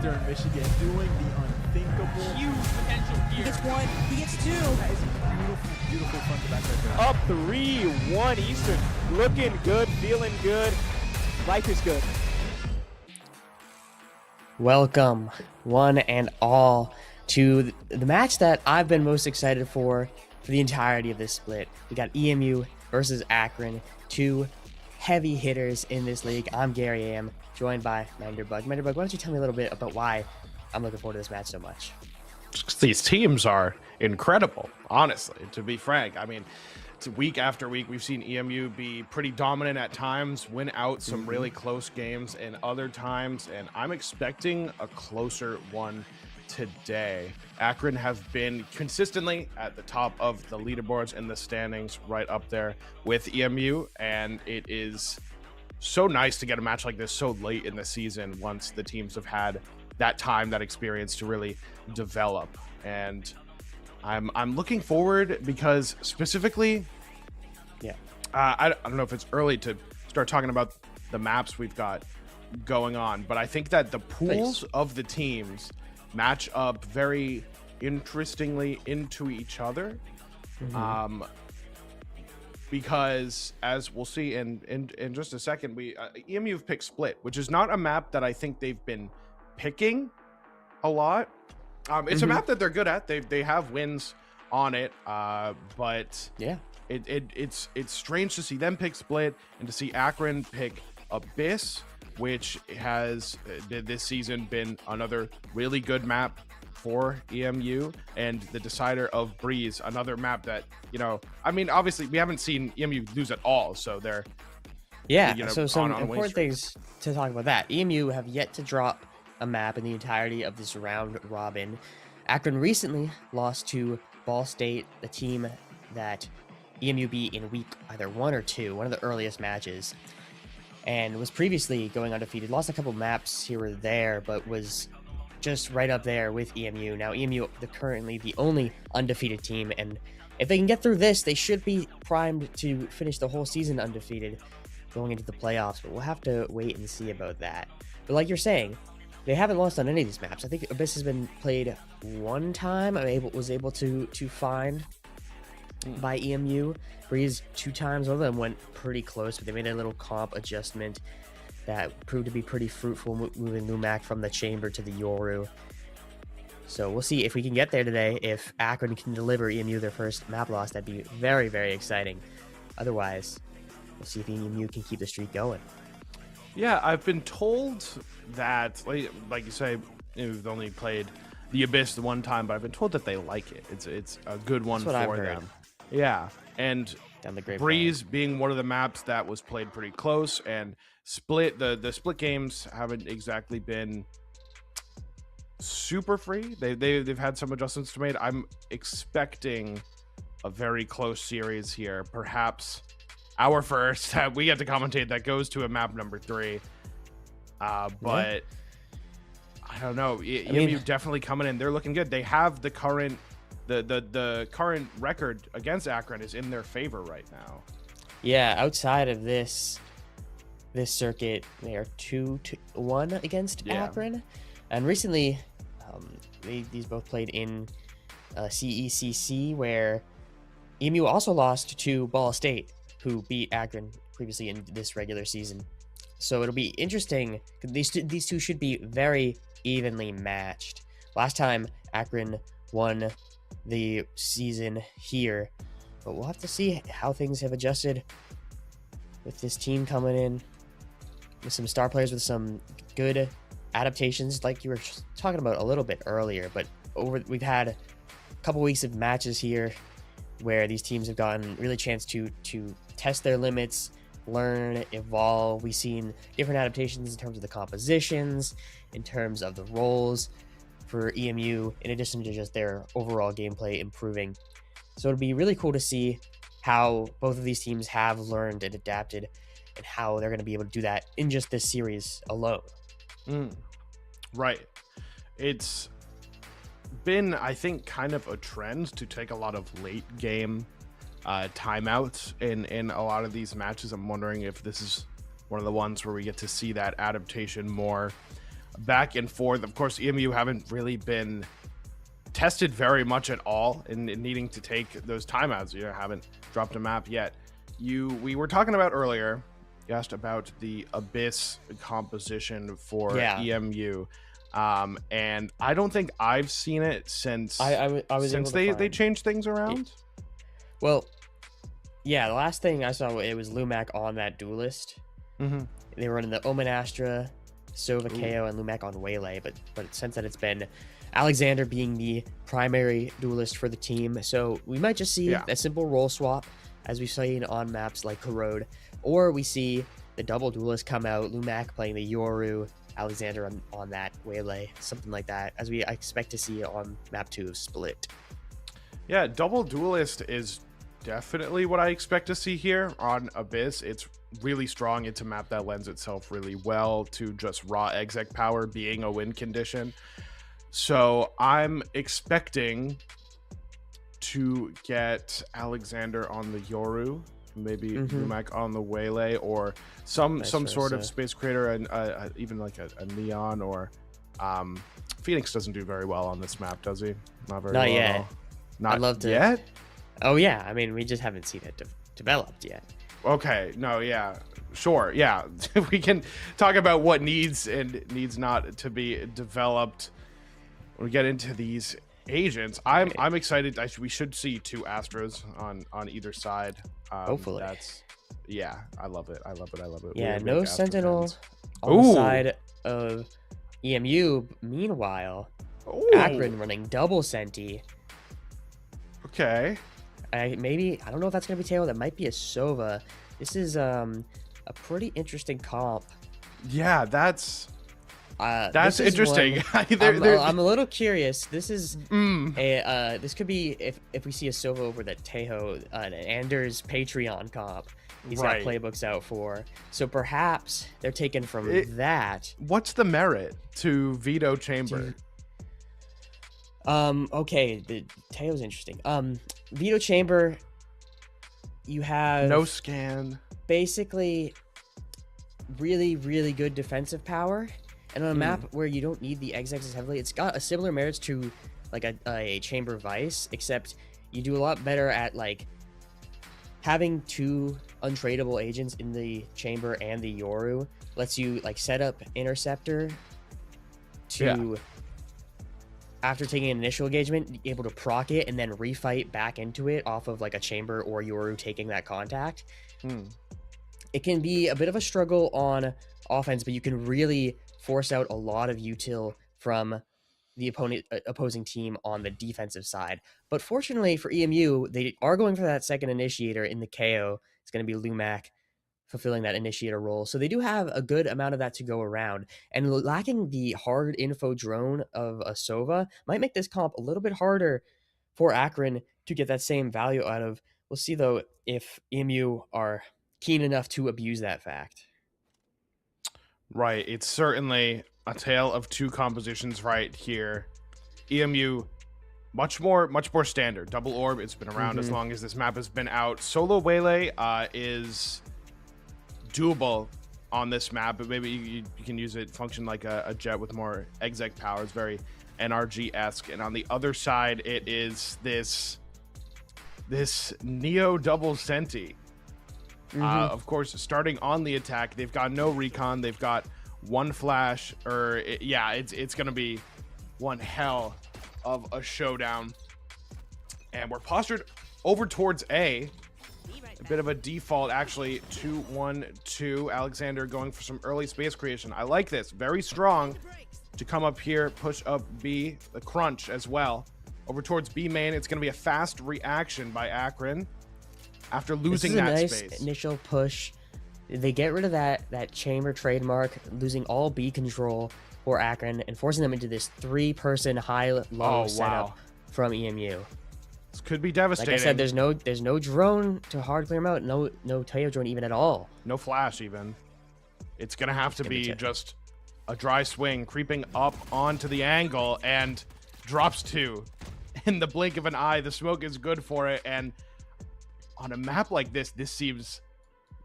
Eastern Michigan doing the unthinkable. Huge potential He here. gets one, he gets two. That is beautiful, beautiful front to back right there. Up 3-1 Eastern. Looking good, feeling good. Life is good. Welcome, one and all, to the match that I've been most excited for the entirety of this split. We got EMU versus AKRON, two heavy hitters in this league. I'm Gary Am, joined by Manderbug. Manderbug, why don't you tell me a little bit about why I'm looking forward to this match so much? These teams are incredible, honestly, to be frank. I mean, it's week after week, we've seen EMU be pretty dominant at times, win out some really close games and other times, and I'm expecting a closer one today. AKRON have been consistently at the top of the leaderboards and the standings, right up there with EMU, and it is so nice to get a match like this so late in the season once the teams have had that time, that experience to really develop. And I'm looking forward because specifically, I don't know if it's early to start talking about the maps we've got going on, but I think that the pools of the teams match up very interestingly into each other. Because as we'll see in just a second, EMU have picked Split, which is not a map that I think they've been picking a lot. It's a map that they're good at. They have wins on it, but Yeah. It's strange to see them pick Split and to see AKRON pick Abyss, which has this season been another really good map for EMU, and the decider of Breeze, another map that, you know, I mean, obviously we haven't seen EMU lose at all, so they're So some important things to talk about that. EMU have yet to drop a map in the entirety of this round robin. AKRON recently lost to Ball State, the team that EMU beat in week either 1 or 2, one of the earliest matches, and was previously going undefeated. Lost a couple maps here or there, but was just right up there with EMU. Now EMU, they're currently the only undefeated team, and if they can get through this, they should be primed to finish the whole season undefeated going into the playoffs, but we'll have to wait and see about that. But like you're saying, they haven't lost on any of these maps. I think Abyss has been played one time. Was able to find by EMU. Breeze 2 times. One of them went pretty close, but they made a little comp adjustment that proved to be pretty fruitful, moving Lumac from the chamber to the Yoru. So we'll see if we can get there today. If AKRON can deliver EMU their first map loss, that'd be very, very exciting. Otherwise, we'll see if EMU can keep the streak going. Yeah, I've been told that, like you say, we've only played the Abyss the one time, but I've been told that they like it. It's a good one for them. Yeah, and Down the grapevine. Breeze being one of the maps that was played pretty close, and Split, the Split games haven't exactly been super free. They've had some adjustments to made. I'm expecting a very close series here, perhaps our first that we get to commentate that goes to a map number 3, but I don't know. EMU definitely coming in. They're looking good. They have the current the current record against AKRON is in their favor right now. Yeah, outside of this circuit, they are 2-1 against AKRON, and recently these both played in CECC, where EMU also lost to Ball State, who beat AKRON previously in this regular season. So it'll be interesting. These two should be very evenly matched. Last time AKRON won the season here, but we'll have to see how things have adjusted with this team coming in with some star players with some good adaptations, like you were talking about a little bit earlier. But we've had a couple weeks of matches here where these teams have gotten really chance to test their limits, learn, evolve. We've seen different adaptations in terms of the compositions, in terms of the roles for EMU, in addition to just their overall gameplay improving. So it'll be really cool to see how both of these teams have learned and adapted, and how they're going to be able to do that in just this series alone. Right. It's been, I think, kind of a trend to take a lot of late game timeouts in a lot of these matches. I'm wondering if this is one of the ones where we get to see that adaptation more. back and forth. Of course, EMU haven't really been tested very much at all in needing to take those timeouts. You haven't dropped a map yet. We were talking about earlier, you asked about the Abyss composition for EMU. And I don't think I've seen it since since they changed things around. Well, yeah, the last thing I saw, it was Lumac on that duelist. They were running the Omen Astra, Sova KO, and Lumac on Waylay, but since then it's been Alexander being the primary duelist for the team. So we might just see a simple role swap as we've seen on maps like Corrode, or we see the double duelist come out, Lumac playing the Yoru, Alexander on that Waylay, something like that, as I expect to see on map 2 of Split. Yeah, double duelist is definitely what I expect to see here on Abyss. It's really strong. It's a map that lends itself really well to just raw exec power being a win condition. So I'm expecting to get Alexander on the Yoru, maybe Lumac on the Waylay, or some sort of space creator, and even like a Neon, or Phoenix doesn't do very well on this map, does he? Not very well. Yet. Not I'd love to. Yet? Oh yeah, I mean, we just haven't seen it developed yet. Okay, no, yeah, sure, yeah. We can talk about what needs and needs not to be developed when we get into these agents. I'm excited. We should see 2 Astros on either side. Hopefully. I love it. Yeah, no Sentinel on the side of EMU. Meanwhile, AKRON running double Senti. Okay. I don't know if that's gonna be Tail. That might be a Sova. This is a pretty interesting comp. Yeah, that's interesting. I'm a little curious. This is this could be if we see a Sova over that Tejo, Anders Patreon comp. He's got playbooks out for. So perhaps they're taken from that. What's the merit to Veto Chamber? Okay, the Tejo's interesting. Veto Chamber, you have no scan. Basically really, really good defensive power. And on a map where you don't need the execs as heavily, it's got a similar merits to like a Chamber Vice, except you do a lot better at like having 2 untradeable agents in the Chamber and the Yoru. Lets you like set up Interceptor to, after taking an initial engagement, be able to proc it and then refight back into it off of like a Chamber or Yoru taking that contact. It can be a bit of a struggle on offense, but you can really force out a lot of util from the opposing team on the defensive side. But fortunately for EMU, they are going for that second initiator in the KO. It's going to be Lumac fulfilling that initiator role. So they do have a good amount of that to go around. And lacking the hard info drone of a Sova might make this comp a little bit harder for AKRON to get that same value out of. We'll see, though, if EMU are keen enough to abuse that fact. Right, it's certainly a tale of 2 compositions right here. EMU, much more standard. Double orb, it's been around as long as this map has been out. Solo Waylay is doable on this map, but maybe you can use it, function like a jet with more exec power. It's very NRG-esque. And on the other side, it is this Neo double Senti. Of course, starting on the attack, they've got no recon. They've got 1 flash, it's going to be one hell of a showdown. And we're postured over towards A. A bit of a default, actually. 2-1-2. Alexander going for some early space creation. I like this. Very strong to come up here, push up B, the crunch as well. Over towards B main. It's going to be a fast reaction by AKRON. After losing that nice space. Initial push. They get rid of that Chamber trademark, losing all B control for AKRON and forcing them into this 3-person high-low setup from EMU. This could be devastating. Like I said, there's no drone to hard clear them out. No Tejo drone even at all. No flash even. It's gonna have to be just a dry swing, creeping up onto the angle, and drops 2 in the blink of an eye. The smoke is good for it, and on a map like this seems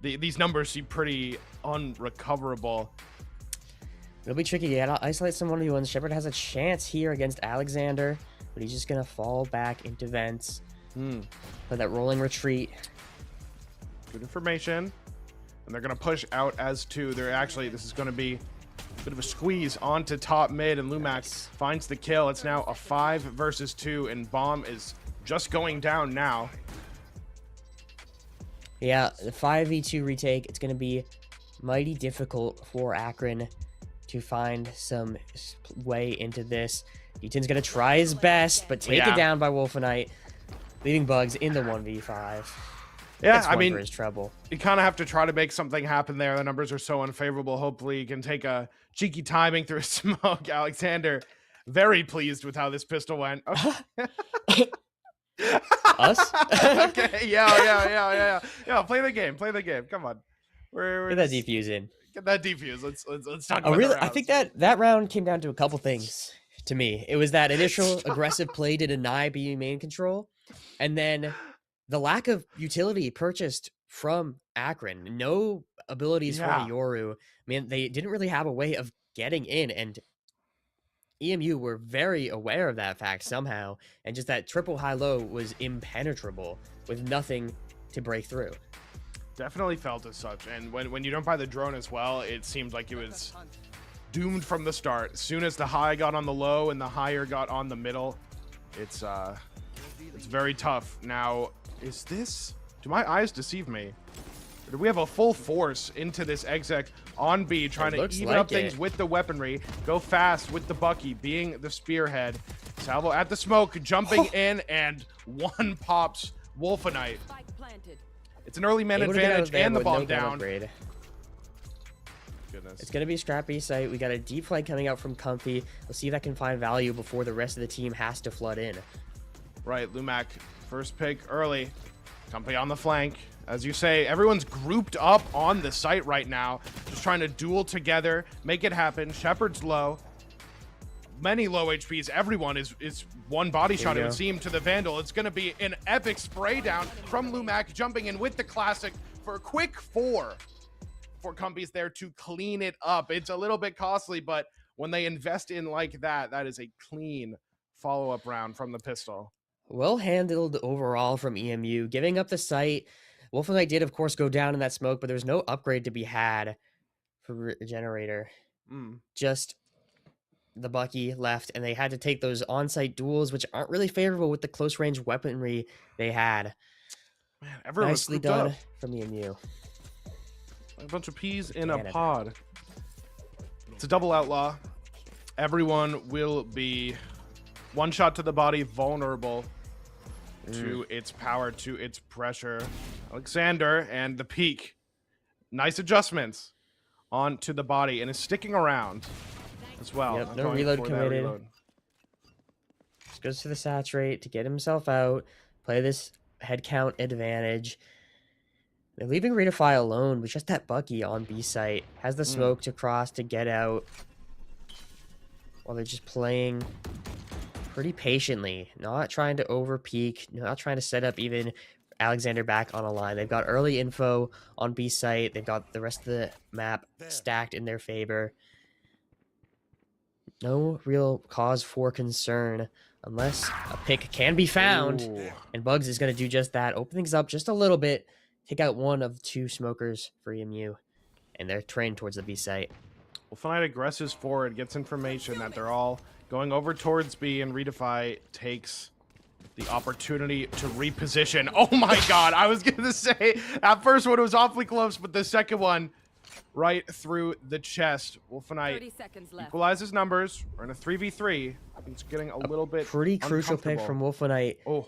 these numbers seem pretty unrecoverable. It'll be tricky. You gotta isolate some 1v1s. Shepard has a chance here against Alexander, but he's just gonna fall back into vents. Play that rolling retreat. Good information. And they're gonna push out as two. They're actually, this is gonna be a bit of a squeeze onto top mid, and Lumax finds the kill. It's now a 5 versus 2, and Bomb is just going down now. Yeah, the 5v2 retake, it's going to be mighty difficult for AKRON to find some way into this. Eaton's going to try his best, but taken down by Wolfenite, leaving Bugs in the 1v5. Yeah, I mean, his trouble. You kind of have to try to make something happen there. The numbers are so unfavorable. Hopefully you can take a cheeky timing through a smoke. Alexander, very pleased with how this pistol went. Okay. Us? Okay, yeah. Play the game. Come on. Get that defuse in. Get that defuse. Let's talk about really, I think that round came down to a couple things to me. It was that initial aggressive play to deny B main control, and then the lack of utility purchased from AKRON. No abilities for the Yoru. I mean, they didn't really have a way of getting in, and EMU were very aware of that fact somehow, and just that triple high-low was impenetrable with nothing to break through. Definitely felt as such, and when you don't buy the drone as well, it seemed like it was doomed from the start. As soon as the high got on the low and the higher got on the middle, it's very tough. Now, do my eyes deceive me? Or do we have a full force into this exec on B, trying to even up things with the weaponry, go fast with the Bucky, being the spearhead. Salvo at the smoke, jumping in, and one pops Wolfenite. It's an early man advantage and the bomb down. Goodness. Goodness. It's going to be a scrappy site. We got a deep flank coming out from Comfy. Let's see if that can find value before the rest of the team has to flood in. Right, Lumac, first pick early. Comfy on the flank. As you say, everyone's grouped up on the site right now, just trying to duel together, make it happen. Shepard's low. Many low HPs. Everyone is one body shot, it would seem, to the Vandal. It's going to be an epic spray down from Lumac, jumping in with the classic for a quick 4. For Comfy's there to clean it up. It's a little bit costly, but when they invest in like that, that is a clean follow-up round from the pistol. Well handled overall from EMU, giving up the site. Wolfenite did, of course, go down in that smoke, but there was no upgrade to be had for Generator. Just the Bucky left, and they had to take those on-site duels, which aren't really favorable with the close-range weaponry they had. Man, everyone nicely done from EMU. A bunch of peas in a pod. It's a double outlaw. Everyone will be one shot to the body, vulnerable to its power, to its pressure. Alexander and the peak. Nice adjustments onto the body, and is sticking around as well. Yep, no reload committed. Just goes to the saturate to get himself out. Play this head count advantage. They're leaving Redefy alone with just that Bucky on B site. Has the smoke to cross to get out. While they're just playing pretty patiently, not trying to over peak, not trying to set up even Alexander back on a line. They've got early info on B site. They've got the rest of the map stacked in their favor. No real cause for concern unless a pick can be found. And Bugs is going to do just that. Open things up just a little bit. Take out one of 2 smokers for EMU. And they're trained towards the B site. Wolfenite aggresses forward, gets information that they're all going over towards B, and Redefy takes the opportunity to reposition. Oh my god, I was going to say, that first one was awfully close, but the second one right through the chest. Wolfenite equalizes numbers. We're in a 3v3. It's getting a little bit pretty crucial pick from Wolfenite. Oh,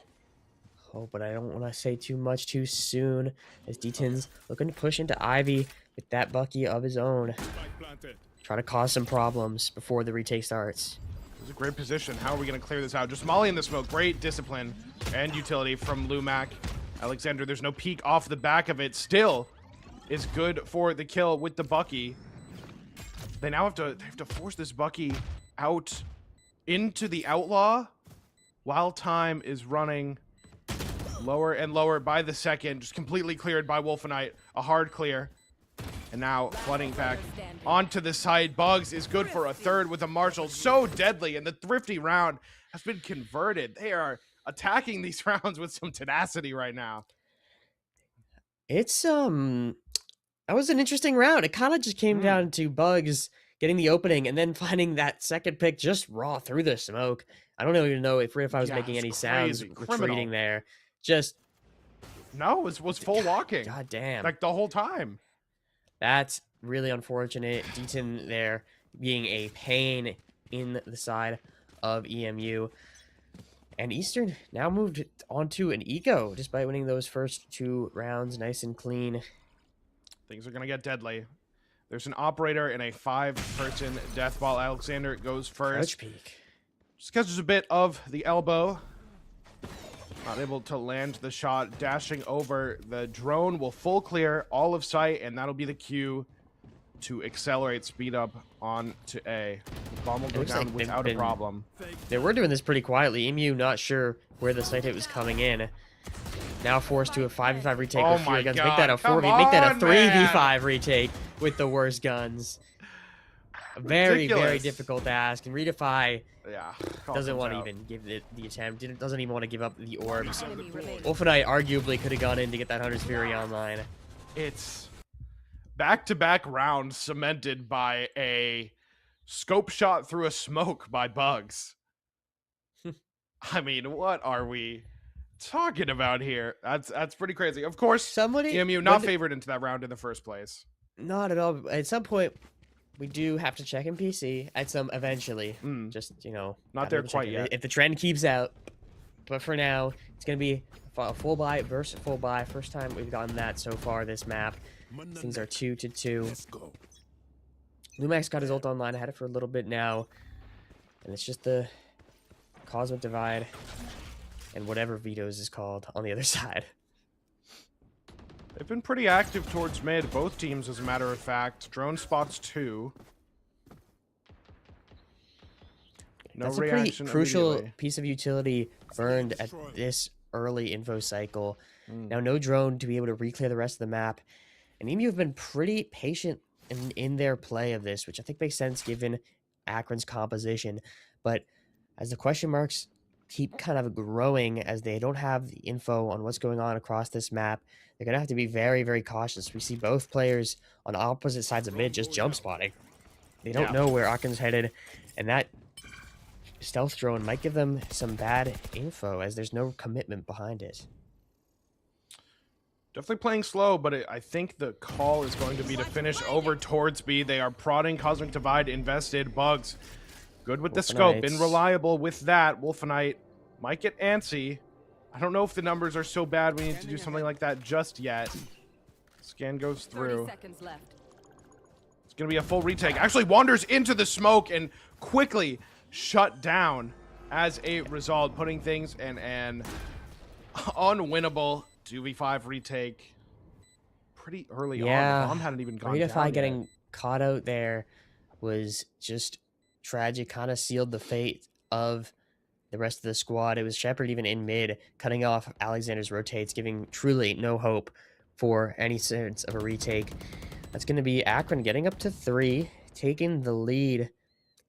but I don't want to say too much too soon, as D10's looking to push into Ivy with that Bucky of his own. Try to cause some problems before the retake starts. It's a great position. How are we going to clear this out? Just Molly in the smoke. Great discipline and utility from Lumac. Alexander, there's no peek off the back of it. Still is good for the kill with the Bucky. They now have to force this Bucky out into the Outlaw while time is running lower and lower by the second. Just completely cleared by Wolfenite. A hard clear. And now flooding back onto the side. Bugs is good for a third with a Marshall so deadly, and the Thrifty round has been converted. They are attacking these rounds with some tenacity right now. It's that was an interesting round. It kind of just came down to Bugs getting the opening and then finding that second pick just raw through the smoke. I don't even know if I was making any sounds retreating there. Just no, it was full walking. God damn. Like the whole time. That's really unfortunate. Deaton there being a pain in the side of EMU. And Eastern now moved on to an eco despite winning those first 2 rounds nice and clean. Things are going to get deadly. There's an operator in a 5-person death ball. Alexander goes first. Crouch peek. Just catches a bit of the elbow. Not able to land the shot. Dashing over. The drone will full clear all of sight, and that'll be the cue to accelerate, speed up on to A. The bomb will go down without a problem. They were doing this pretty quietly. EMU not sure where the sight hit was coming in. Now forced to a 5v5 retake with fewer guns. Make that a 4v. Make that a 3v5 retake with the worst guns. Very, very difficult to ask. And Redefy doesn't want to even give it the attempt. Doesn't even want to give up the orbs. Wolfenite arguably could have gone in to get that Hunter's Fury online. It's back-to-back rounds cemented by a scope shot through a smoke by Bugs. I mean, what are we talking about here? That's pretty crazy. Of course, EMU not favored into that round in the first place. Not at all. At some point, we do have to check in PC eventually. Just, not there quite yet. If the trend keeps out. But for now, it's going to be a full buy versus full buy. First time we've gotten that so far this map. Things are 2-2. Let's go. Lumax got his ult online. I had it for a little bit now. And it's just the Cosmic Divide and whatever Vetoes is called on the other side. They've been pretty active towards mid, both teams, as a matter of fact. Drone spots 2. No That's a pretty crucial piece of utility burned at this early info cycle. Now no drone to be able to re-clear the rest of the map. And EMU have been pretty patient in their play of this, which I think makes sense given AKRON's composition. But as the question marks keep kind of growing, as they don't have the info on what's going on across this map, they're going to have to be very, very cautious. We see both players on opposite sides of mid just jump spotting. They don't know where AKRON's headed, and that stealth drone might give them some bad info as there's no commitment behind it. Definitely playing slow, but I think the call is going to be to finish over towards B. They are prodding Cosmic Divide, invested. Bugs, good with the scope, been reliable with that. Wolfenite might get antsy. I don't know if the numbers are so bad we need to do something like that just yet. Scan goes through. It's going to be a full retake. Actually wanders into the smoke and quickly shut down as a result, putting things in an unwinnable 2v5 retake pretty early on. The bomb hadn't even gone Redefy down getting yet. caught out there was just tragic, kind of sealed the fate of the rest of the squad. It was Shepard even in mid, cutting off Alexander's rotates, giving truly no hope for any sense of a retake. That's going to be AKRON getting up to 3, taking the lead,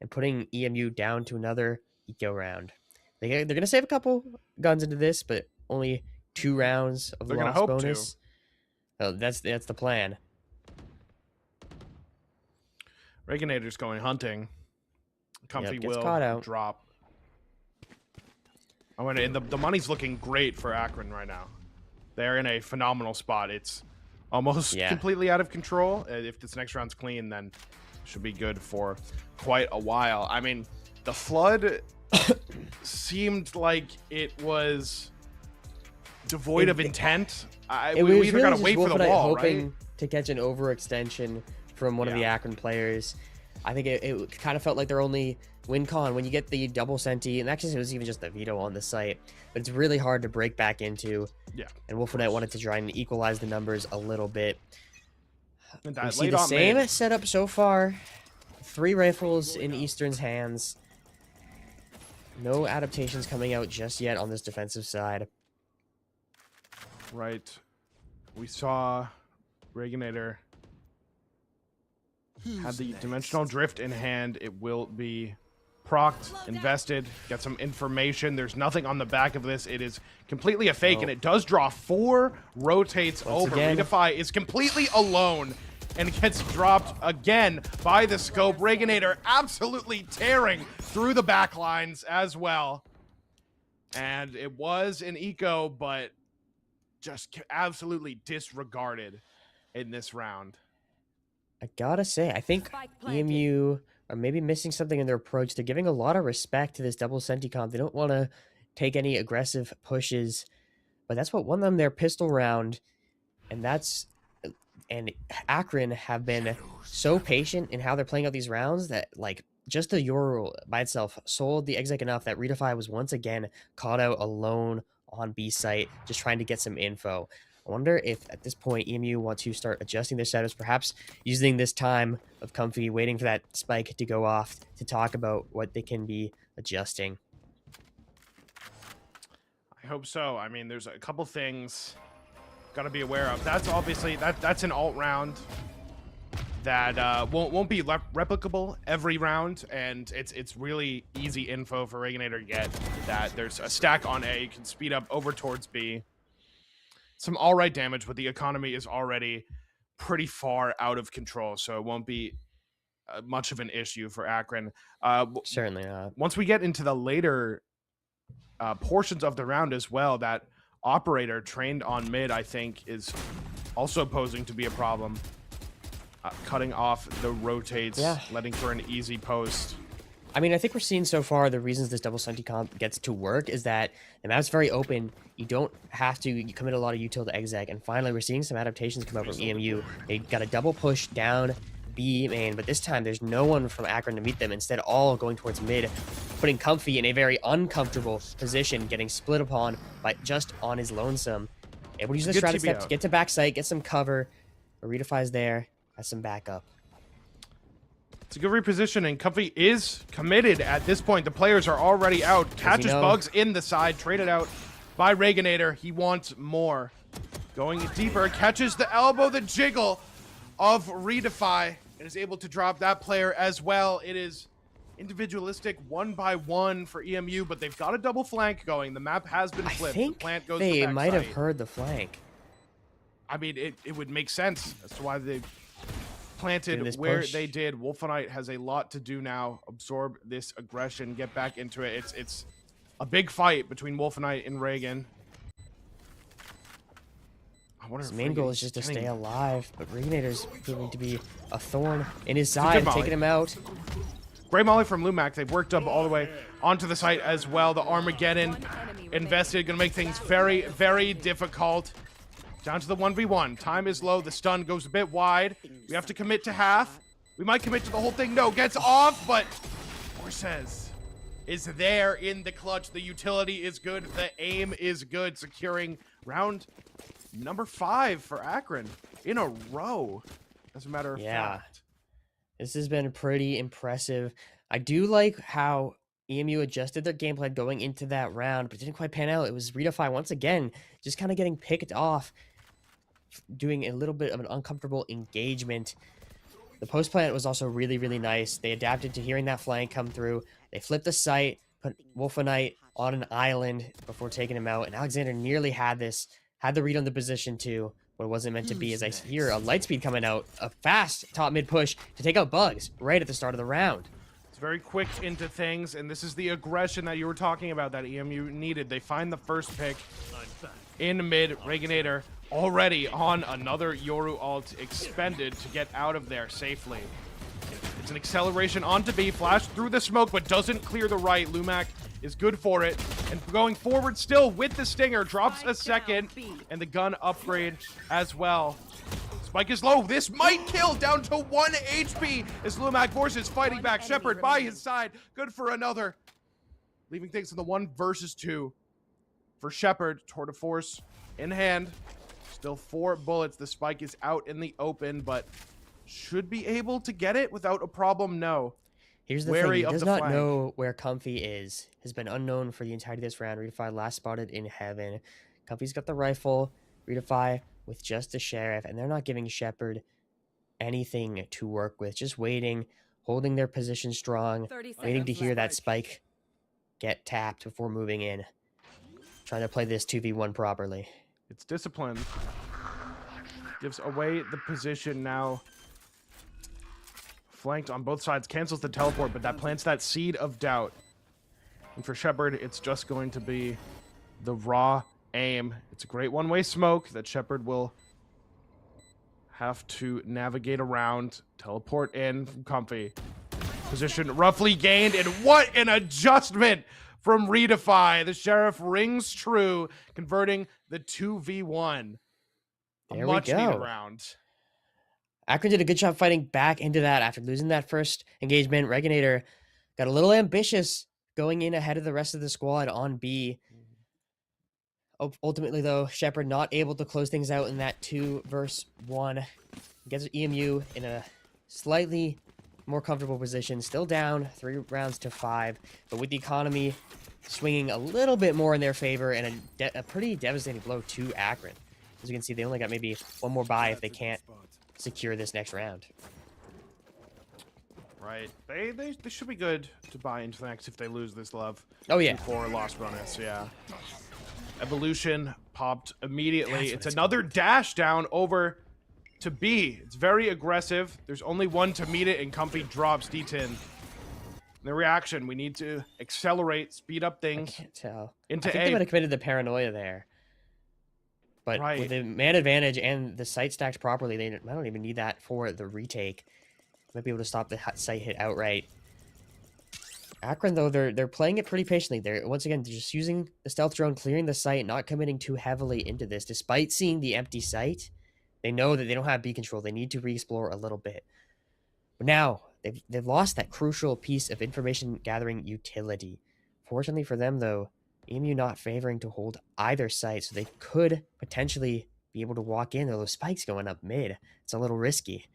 and putting EMU down to another eco round. They're going to save a couple guns into this, but only 2 rounds of the loss bonus. Oh, that's the plan. Regulator's going hunting. Comfy will drop. Oh, and the money's looking great for AKRON right now. They're in a phenomenal spot. It's almost completely out of control. If this next round's clean, then should be good for quite a while. I mean, the flood seemed like it was devoid of intent. We either gotta wait for the wall, hoping to catch an overextension from one of the AKRON players. I think it kind of felt like their only win con when you get the double senti, and actually it was even just the veto on the site, but it's really hard to break back into. And Wolfenite wanted to try and equalize the numbers a little bit. We see the same setup so far. 3 rifles in Eastern's hands. No adaptations coming out just yet on this defensive side. Right. We saw Regulator Have the dimensional drift in hand. It will be procced, invested, get some information. There's nothing on the back of this. It is completely a fake, and it does draw 4 rotates over. Redefy is completely alone and gets dropped again by the scope. Reaganator absolutely tearing through the back lines as well. And it was an eco, but just absolutely disregarded in this round. I gotta say, I think EMU are maybe missing something in their approach. They're giving a lot of respect to this double senti comp. They don't want to take any aggressive pushes, but that's what won them their pistol round. And AKRON have been so patient in how they're playing out these rounds that, like, just the Euro by itself sold the exec enough that Redefy was once again caught out alone on B site, just trying to get some info. I wonder if at this point EMU want to start adjusting their setups, perhaps using this time of comfy, waiting for that spike to go off to talk about what they can be adjusting. I hope so. I mean, there's a couple things got to be aware of. That's obviously that's an alt round that won't be replicable every round, and it's really easy info for Reaganator to get. That there's a stack on A, you can speed up over towards B. Some all right damage, but the economy is already pretty far out of control, so it won't be much of an issue for AKRON. Certainly not. Once we get into the later portions of the round as well, that operator trained on mid, I think, is also posing to be a problem. Cutting off the rotates, letting for an easy post. I mean, I think we're seeing so far the reasons this double senti comp gets to work is that the map's very open. You don't have to commit a lot of util to exec. And finally, we're seeing some adaptations come out from EMU. They got a double push down B main, but this time there's no one from AKRON to meet them. Instead, all going towards mid, putting Comfy in a very uncomfortable position, getting split upon by just on his lonesome. Able to use the strategy step to get to backside, get some cover. Redefy's there, has some backup. It's a good repositioning. Comfy is committed at this point. The players are already out. Catches bugs in the side, traded out by Reaganator. He wants more. Going deeper, catches the elbow, the jiggle of Redefy, and is able to drop that player as well. It is individualistic 1-by-1 for EMU, but they've got a double flank going. The map has been flipped. I think the plant goes they to might have heard the flank. I mean, it would make sense as to why they planted where they did. Wolfenite has a lot to do now. Absorb this aggression, get back into it. It's a big fight between Wolfenite and Reagan. I wonder his main goal is just to stay alive, but Reaganator's proving to be a thorn in his side, taking him out. Great molly from Lumac. They've worked up all the way onto the site as well. The Armageddon invested, gonna make things very, very difficult. Down to the 1v1. Time is low. The stun goes a bit wide. We have to commit to half. We might commit to the whole thing. No, gets off, but Forces is there in the clutch. The utility is good. The aim is good. Securing round number 5 for AKRON in a row, as a matter of fact. This has been pretty impressive. I do like how EMU adjusted their game plan going into that round, but it didn't quite pan out. It was Redefy once again, just kind of getting picked off, doing a little bit of an uncomfortable engagement. The post plant was also really, really nice. They adapted to hearing that flank come through. They flipped the site, put Wolfenite on an island before taking him out, and Alexander nearly had the read on the position too, but it wasn't meant to be, as I hear a Lightspeed coming out, a fast top mid push to take out Bugs right at the start of the round. It's very quick into things, and this is the aggression that you were talking about that EMU needed. They find the first pick in mid. Reaganator already on another Yoru ult, expended to get out of there safely. It's an acceleration onto B, flash through the smoke, but doesn't clear the right. Lumac is good for it, and going forward still with the Stinger, drops a second, and the gun upgrade as well. Spike is low. This might kill, down to 1 HP as Lumac forces fighting back. Shepard by his side, good for another. Leaving things in the 1 versus 2 for Shepard. Tour de force in hand. Still 4 bullets. The Spike is out in the open, but should be able to get it without a problem. No. Here's the thing, he does not know where Comfy is. Has been unknown for the entirety of this round. Redefy last spotted in heaven. Comfy's got the rifle. Redefy with just the sheriff, and they're not giving Shepard anything to work with. Just waiting, holding their position strong, waiting to hear that spike get tapped before moving in. Trying to play this 2v1 properly. It's discipline. Gives away the position now. Flanked on both sides, cancels the teleport, but that plants that seed of doubt. And for Shepard, it's just going to be the raw aim. It's a great one-way smoke that Shepard will have to navigate around. Teleport in from Comfy. Position roughly gained, and what an adjustment from Redefy. The Sheriff rings true, converting the 2v1. There Much we go. needed round. AKRON did a good job fighting back into that after losing that first engagement. Reginator got a little ambitious going in ahead of the rest of the squad on B. Ultimately, though, Shepard not able to close things out in that 2 versus 1. Gets EMU in a slightly more comfortable position. Still down 3 rounds to 5, but with the economy swinging a little bit more in their favor and a pretty devastating blow to AKRON. As you can see, they only got maybe one more buy if they can't secure this next round. Right. They should be good to buy into the next if they lose this love. Oh, yeah. 4 loss bonus, yeah. Evolution popped immediately. It's another dash down over to B. It's very aggressive. There's only one to meet it, and Comfy drops D10. The reaction, we need to accelerate, speed up things. I can't tell. Into I think A. they might have committed the paranoia there. But Right. with the man advantage and the site stacked properly, they don't even need that for the retake. Might be able to stop the site hit outright. AKRON, though, they're playing it pretty patiently. They're once again just using the stealth drone, clearing the site, not committing too heavily into this. Despite seeing the empty site, they know that they don't have B control. They need to re-explore a little bit. But now they've lost that crucial piece of information gathering utility. Fortunately for them, though, EMU not favoring to hold either site, so they could potentially be able to walk in. Those spikes going up mid. It's a little risky.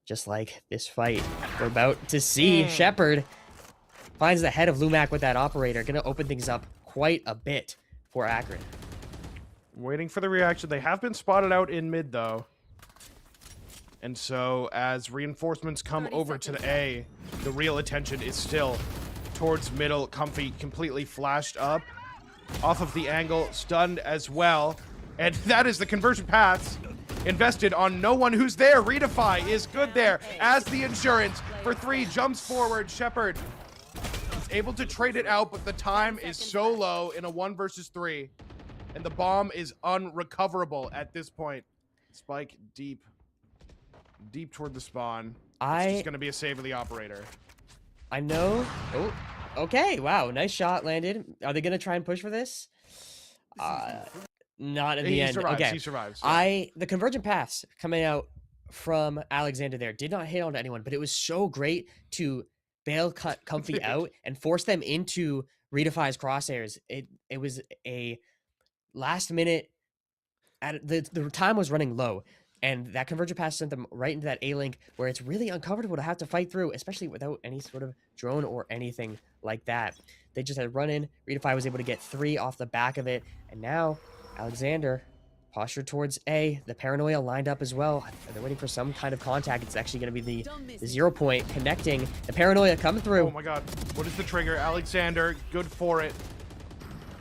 Just like this fight we're about to see. Shepard finds the head of Lumac with that operator. Going to open things up quite a bit for AKRON. Waiting for the reaction. They have been spotted out in mid, though. And so, as reinforcements come over to the A, the real attention is still towards middle. Comfy completely flashed up. Off of the angle, stunned as well. And that is the conversion paths invested on no one who's there. Redefy is good there as the insurance for 3 jumps forward. Shepard is able to trade it out, but the time is so low in a 1 versus 3. And the bomb is unrecoverable at this point. Spike deep toward the spawn. It's just going to be a save of the operator. I know. Oh, okay. Wow. Nice shot landed. Are they going to try and push for this? Not at the end. Survives. Okay. He survives. Yeah. The convergent paths coming out from Alexander there did not hit onto anyone, but it was so great to bail Comfy out and force them into Redefy's crosshairs. It was a last minute. The time was running low, and that convergent pass sent them right into that A link where it's really uncomfortable to have to fight through, especially without any sort of drone or anything like that. They just had run in. Redefy was able to get 3 off the back of it, and now Alexander postured towards A. The paranoia lined up as well. They're waiting for some kind of contact. It's actually going to be the 0 point connecting. The paranoia coming through. Oh my god. What is the trigger? Alexander, good for it.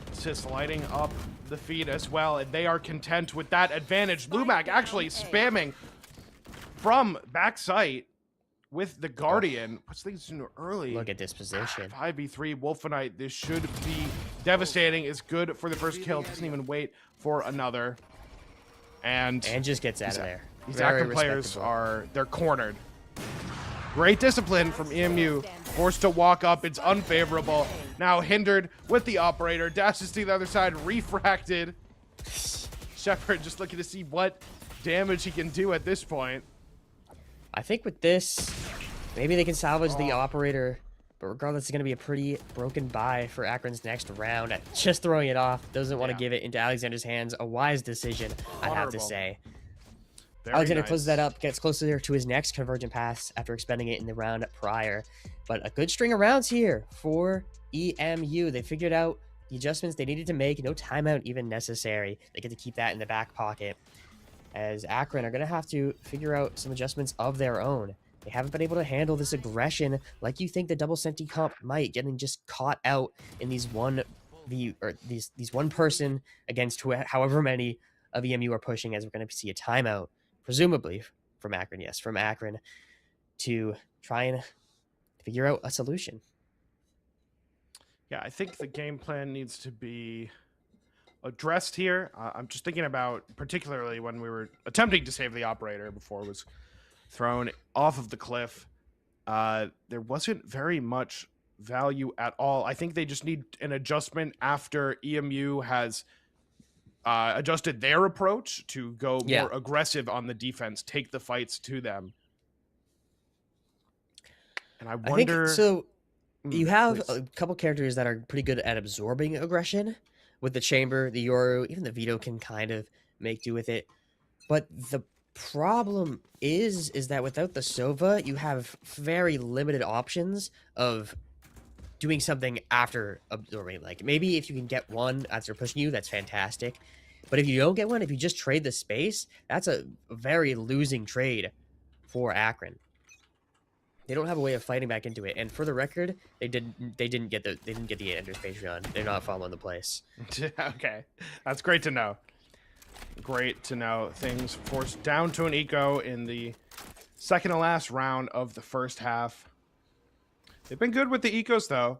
It's just lighting up the feed as well, and they are content with that advantage. Lumac actually spamming from backside with the Guardian. Puts things in early. Look at this position. 5v3 Wolfenite. This should be devastating. It's good for the first kill. Doesn't even wait for another. And just gets out of there. These Very AKRON players respectable. they're cornered. Great discipline from EMU. Forced to walk up. It's unfavorable. Now hindered with the operator. Dashes to the other side. Refracted. Shepard just looking to see what damage he can do at this point. I think with this, maybe they can salvage the operator, but regardless, it's going to be a pretty broken buy for AKRON's next round. Just throwing it off. Doesn't want to give it into Alexander's hands. A wise decision, I'd have to say. Very Alexander nice. closes that up, gets closer to his next convergent pass after expending it in the round prior. But a good string of rounds here for EMU. They figured out the adjustments they needed to make. No timeout even necessary. They get to keep that in the back pocket. as AKRON are going to have to figure out some adjustments of their own. They haven't been able to handle this aggression like you think the double senti comp might, getting just caught out in these these one person against however many of EMU are pushing, as we're going to see a timeout, presumably from AKRON, yes, from AKRON, to try and figure out a solution. Yeah, I think the game plan needs to be addressed here. I'm just thinking about particularly when we were attempting to save the operator before it was thrown off of the cliff. There wasn't very much value at all. I think they just need an adjustment after EMU has adjusted their approach to go more aggressive on the defense, take the fights to them. And I wonder... You have a couple characters that are pretty good at absorbing aggression. With the Chamber, the Yoru, even the Vito can kind of make do with it. But the problem is that without the Sova, you have very limited options of doing something after absorbing. Like, maybe if you can get one as they're pushing you, that's fantastic. But if you don't get one, if you just trade the space, that's a very losing trade for AKRON. They don't have a way of fighting back into it, and for the record, they didn't get the Ender's Patreon. They're not following the place. Okay, that's great to know. Great to know. Things forced down to an eco in the second to last round of the first half. They've been good with the ecos though.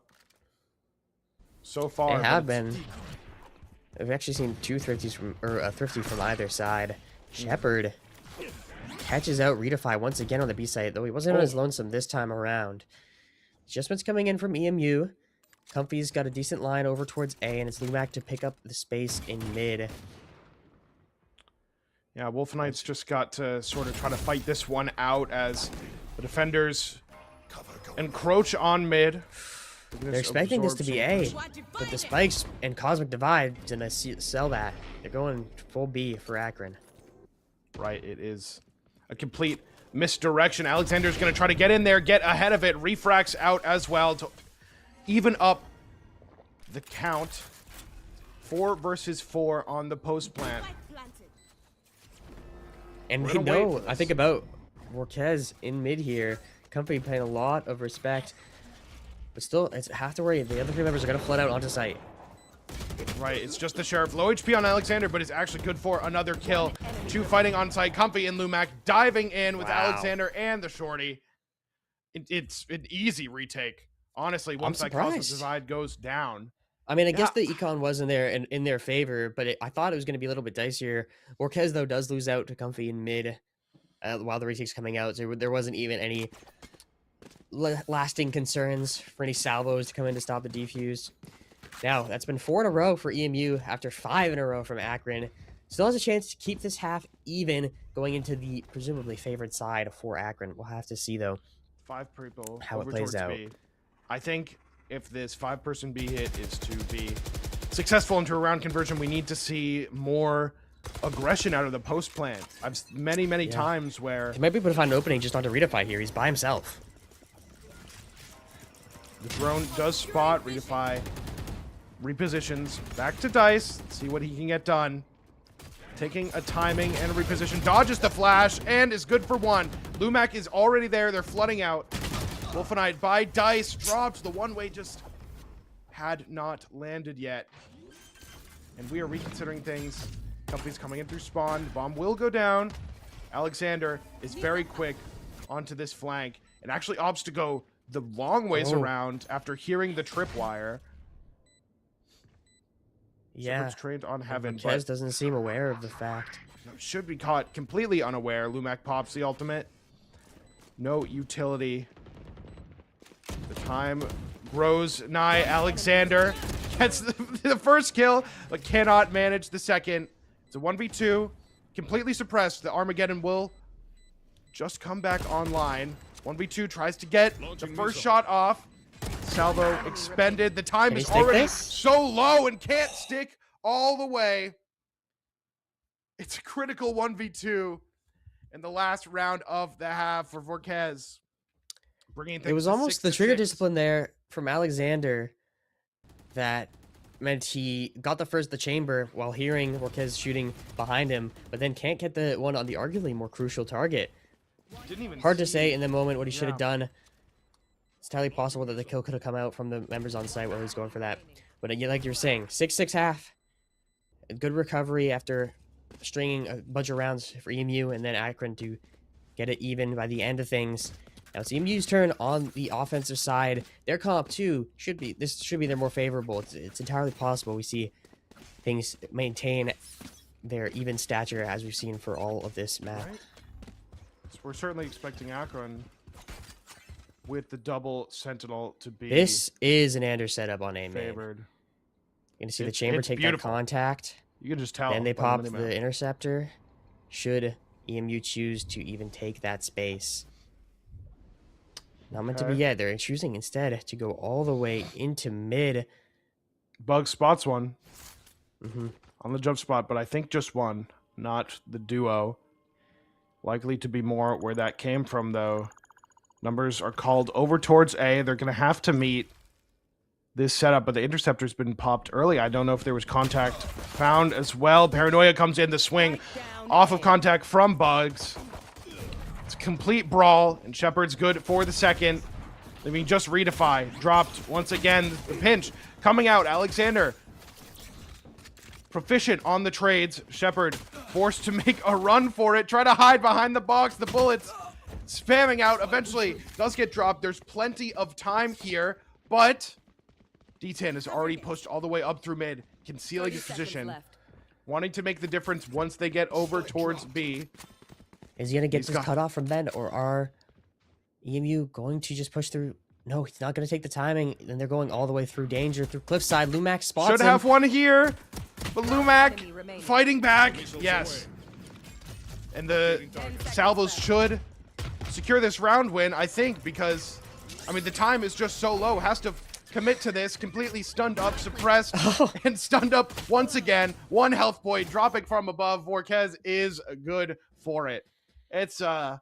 So far, they have been. We've actually seen two thrifties thrifty from either side. Shepard catches out Redefy once again on the B site, though he wasn't as lonesome this time around. Adjustments coming in from EMU. Comfy's got a decent line over towards A, and it's Lumac to pick up the space in mid. Yeah, Wolf Knights just got to sort of try to fight this one out as the defenders encroach on mid. They're expecting this to be A, but the spikes and Cosmic Divide didn't sell that. They're going full B for AKRON. Right, it is a complete misdirection. Alexander's going to try to get in there, get ahead of it. Refracts out as well to even up the count. 4 versus 4 on the post plant. And we know, I think about Vorquez in mid here. Comfy paying a lot of respect. But still, it's have to worry. The other 3 members are going to flood out onto site. Right, it's just the Sheriff. Low HP on Alexander, but it's actually good for another kill. 2 fighting on site. Comfy and Lumac diving in with Alexander and the Shorty. It's an easy retake. Honestly, once that Cosmic Divide goes down. I mean, I guess the econ was in their favor, but I thought it was going to be a little bit dicier. Vorquez, though, does lose out to Comfy in mid while the retake's coming out. So there wasn't even any lasting concerns for any salvos to come in to stop the defuse. Now, that's been 4 in a row for EMU after 5 in a row from AKRON. Still has a chance to keep this half even going into the presumably favored side for AKRON. We'll have to see, though, 5 people how it plays out. B. I think if this 5-person B hit is to be successful into a round conversion, we need to see more aggression out of the post plant. I've many times where he might be able to find an opening just onto Redefy here. He's by himself. The drone does spot Redefy. Repositions back to Dice. See what he can get done. Taking a timing and a reposition. Dodges the flash and is good for 1. Lumac is already there. They're flooding out. Wolfenite by Dice. Dropped. The one-way just had not landed yet. And we are reconsidering things. Company's coming in through spawn. Bomb will go down. Alexander is very quick onto this flank and actually opts to go the long ways around after hearing the tripwire. Yeah, trained on heaven. Vorquez doesn't seem aware of the fact. Should be caught completely unaware. Lumac pops the ultimate. No utility. The time grows nigh. Alexander gets the first kill, but cannot manage the second. It's a 1v2. Completely suppressed. The Armageddon will just come back online. 1v2 tries to get the first shot off. Salvo expended. The time is already so low and can't stick all the way. It's a critical 1v2 in the last round of the half for Vorquez. Bringing things it was almost the trigger discipline there from Alexander that meant he got the chamber while hearing Vorkez shooting behind him, but then can't get the one on the arguably more crucial target. Didn't even Hard to see say in the moment what he should have Yeah. done. It's entirely possible that the kill could have come out from the members on site while he was going for that. But like you're saying, 6-6 half. A good recovery after stringing a bunch of rounds for EMU, and then AKRON to get it even by the end of things. Now it's EMU's turn on the offensive side. Their comp too should be their more favorable. It's entirely possible we see things maintain their even stature as we've seen for all of this map. Right. So we're certainly expecting AKRON with the double sentinel to be This is an Anders setup on A main. favored. You're gonna see the chamber it's take beautiful. that contact. You can just tell. Then they by pop minimap. the interceptor. Should EMU choose to even take that space? Not meant to be Okay. yet. They're choosing instead to go all the way into mid. Bug spots one Hmm on the jump spot, but I think just one, not the duo. Likely to be more where that came from, though. Numbers are called over towards A. They're going to have to meet this setup, but the interceptor's been popped early. I don't know if there was contact found as well. Paranoia comes in the swing off of contact from Bugs. It's a complete brawl, and Shepard's good for the second. I mean, just Redefy dropped once again. The pinch coming out. Alexander proficient on the trades. Shepard forced to make a run for it. Try to hide behind the box. The bullets spamming out. Eventually does get dropped. There's plenty of time here, but D10 is already pushed all the way up through mid, concealing his position, wanting to make the difference once they get over towards B. Is he gonna get He's this got- cut off from Ben, or are EMU going to just push through? No, he's not gonna take the timing. Then they're going all the way through danger through cliffside. Lumax spots Should him. have one here, but Lumac fighting back. Yes. And the Salvos should secure this round win, I think, because, I mean, the time is just so low. Has to commit to this, completely stunned up, suppressed, and stunned up once again. One health point dropping from above. Vorkez is good for it. It's a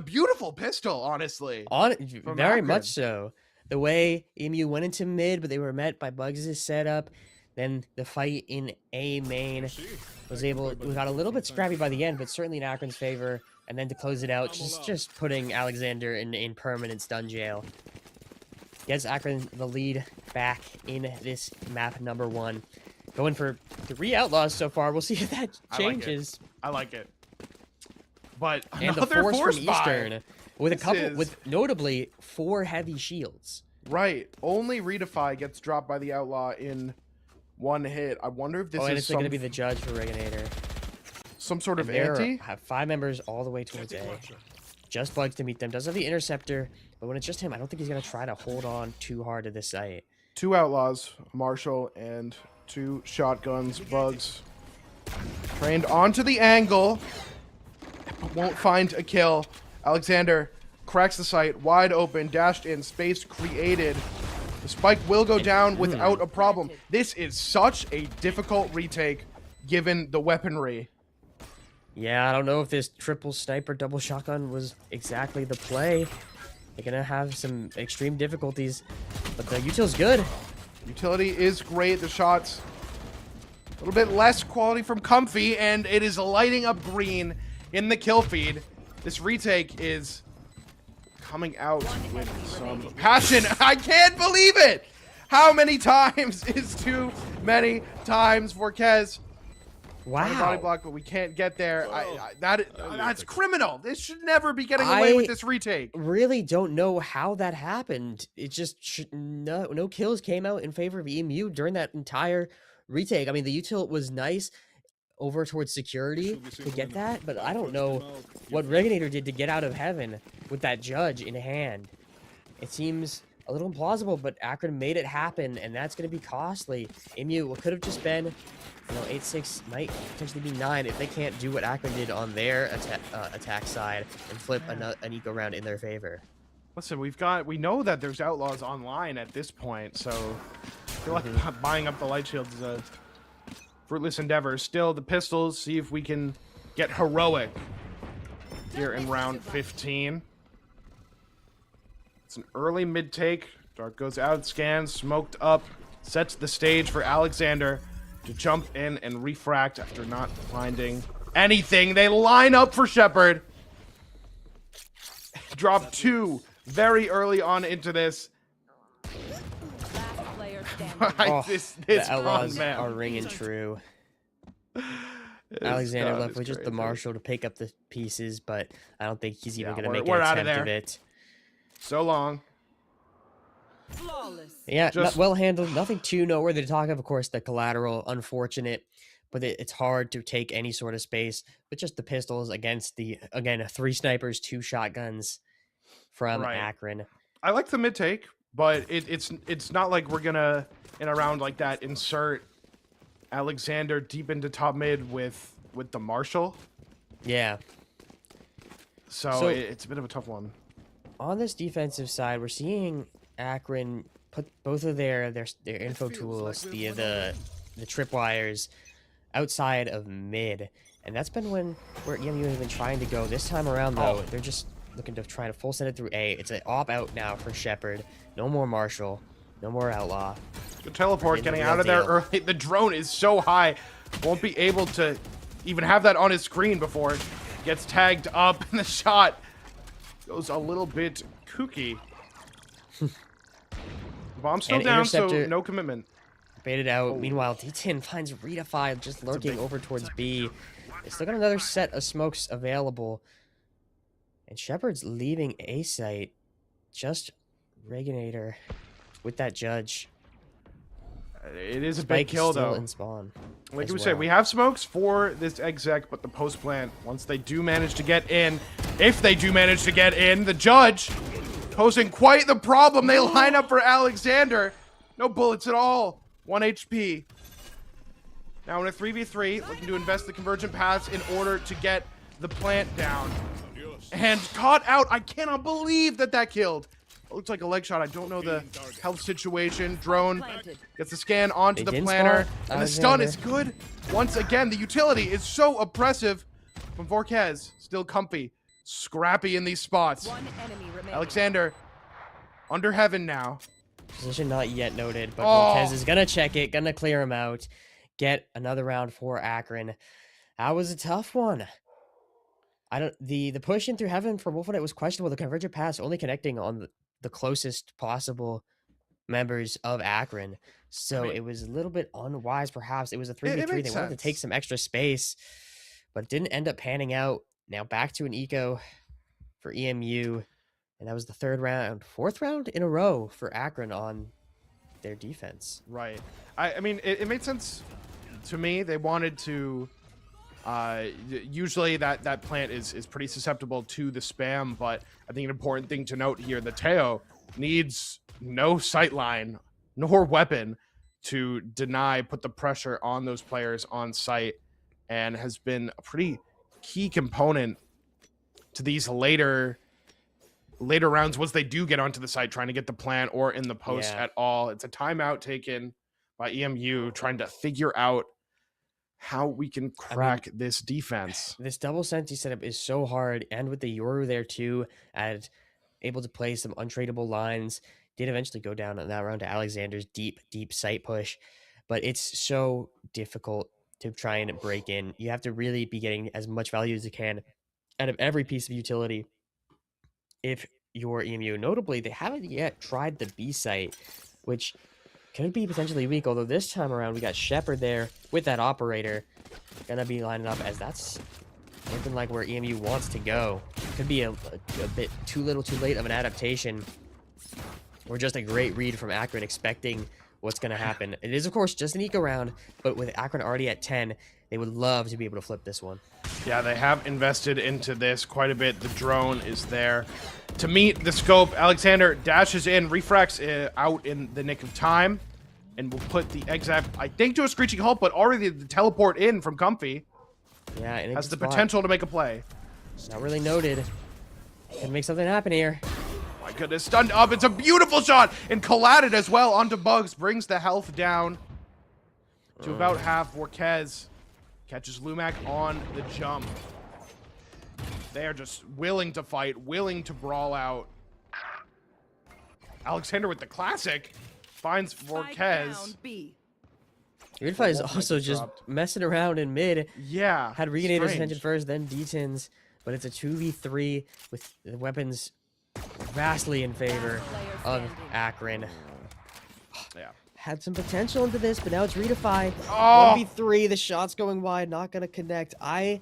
beautiful pistol, honestly. Very AKRON. much so. The way EMU went into mid, but they were met by Bugs' setup. Then the fight in A main we got a little bit scrappy by the end, but certainly in AKRON's favor. And then to close it out, just putting Alexander in permanent stun jail. Gets AKRON the lead back in this map number 1. Going for 3 outlaws so far. We'll see if that changes. I like it. But And the another force from buy. Eastern with a This couple, is- with notably 4 heavy shields. Right. Only Redefy gets dropped by the Outlaw in one hit. I wonder if this And is it's going to be the judge for Reginator. some sort of There ante. have 5 members all the way towards A. Just Bugs to meet them. Does have the interceptor, but when it's just him, I don't think he's going to try to hold on too hard to this site. 2 Outlaws, Marshall, and 2 shotguns. Bugs trained onto the angle, but won't find a kill. Alexander cracks the site, wide open, dashed in, space created. The spike will go down without a problem. This is such a difficult retake, given the weaponry. Yeah, I don't know if this triple sniper double shotgun was exactly the play. They're going to have some extreme difficulties, but the util's good. Utility is great. The shots a little bit less quality from Comfy, and it is lighting up green in the kill feed. This retake is coming out with some passion. I can't believe it! How many times is too many times for Kez? On a body Wow. block, but we can't get there. That's criminal. This should never be getting away with this retake. Really don't know how that happened. It just no kills came out in favor of EMU during that entire retake. I mean, the util was nice over towards security to get that, but I don't know what Reginator did to get out of heaven with that judge in hand. It seems a little implausible, but AKRON made it happen, and that's going to be costly. EMU, what could have just been, 8-6 might potentially be 9 if they can't do what AKRON did on their attack side and flip an eco round in their favor. Listen, we know that there's Outlaws online at this point, so I feel like buying up the light shields is a fruitless endeavor. Still, the pistols, see if we can get heroic here in round 15. It's an early mid take. Dark goes out, scans, smoked up sets the stage for Alexander to jump in and refract after not finding anything. They line up for Shepard. Drop 2 very early on into this. The outlaws are ringing true. Alexander left with just the Marshal to pick up the pieces, but I don't think he's even going to make an attempt of it. So long. Yeah, well handled. Nothing too noteworthy to talk of course, the collateral, unfortunate, but it's hard to take any sort of space with just the pistols against the, again, 3 snipers, 2 shotguns from AKRON. I like the mid take, but it's not like we're going to, in a round like that, insert Alexander deep into top mid with the Marshal. Yeah. So it's a bit of a tough one. On this defensive side, we're seeing AKRON put both of their info tools, the tripwires, outside of mid, and that's been where EMU has been trying to go. This time around, though, they're just looking to try to full send it through A. It's an op out now for Shepard. No more Marshal, no more Outlaw. Good teleport getting out of there early. The drone is so high, won't be able to even have that on his screen before it gets tagged up, and the shot goes a little bit kooky. Bomb's still down, so no commitment. Baited out. Meanwhile, D10 finds Redefy just lurking over towards B. They still got another set of smokes available. And Shepard's leaving A site. Just Reginator with that judge. It is a big kill, though. In spawn like we said, we have smokes for this exec, but the post plant, once they do manage to get in, if they do manage to get in, the judge posing quite the problem. They line up for Alexander. No bullets at all. 1 HP. Now in a 3v3, looking to invest the convergent paths in order to get the plant down. And caught out. I cannot believe that killed. It looks like a leg shot. I don't know the health situation. Drone gets the scan onto the planner. And the stun is good. Once again, the utility is so oppressive from Vorquez. Still comfy. Scrappy in these spots. Alexander under heaven now. Position not yet noted, but Vorquez is gonna check it, gonna clear him out, get another round for AKRON. That was a tough one. The push in through heaven for Wolfenite was questionable. The convergent pass only connecting on the closest possible members of AKRON, so it was a little bit unwise. Perhaps it was a 3v3. They wanted to take some extra space, but it didn't end up panning out. Now back to an eco for EMU, and that was the 4th round in a row for AKRON on their defense. Right. I mean, it made sense to me. They wanted to. Usually that plant is pretty susceptible to the spam, but I think an important thing to note here, the Teo needs no sightline nor weapon to put the pressure on those players on site, and has been a pretty key component to these later rounds once they do get onto the site, trying to get the plant or in the post at all. It's a timeout taken by EMU trying to figure out how we can crack this defense. This double senti setup is so hard, and with the Yoru there too, and able to play some untradeable lines, did eventually go down in that round to Alexander's deep site push, but it's so difficult to try and break in. You have to really be getting as much value as you can out of every piece of utility if you're EMU. Notably, they haven't yet tried the B site, which could be potentially weak, although this time around we got Shepard there with that operator. Gonna be lining up, as that's looking like where EMU wants to go. Could be a bit too little too late of an adaptation, or just a great read from AKRON expecting what's going to happen. It is, of course, just an eco round, but with AKRON already at 10, they would love to be able to flip this one. Yeah, they have invested into this quite a bit. The drone is there to meet the scope. Alexander dashes in, refracts out in the nick of time, and will put the exec, I think, to a screeching halt, but already the teleport in from Comfy. Yeah, and has the potential to make a play. Not really noted. Can make something happen here. My goodness, stunned up. It's a beautiful shot, and collided as well onto Bugs. Brings the health down to about half. Vorquez catches Lumac on the jump. They are just willing to fight, willing to brawl out. Alexander with the classic. finds Vorquez. Unify is Wolf might also get just dropped. messing around in mid. Yeah. Had Reganators strange. attention first, then D-Tins, but it's a 2v3 with the weapons vastly in favor of AKRON. Yeah. Had some potential into this, but now it's Redefy. Oh! 1v3, the shot's going wide, not going to connect. I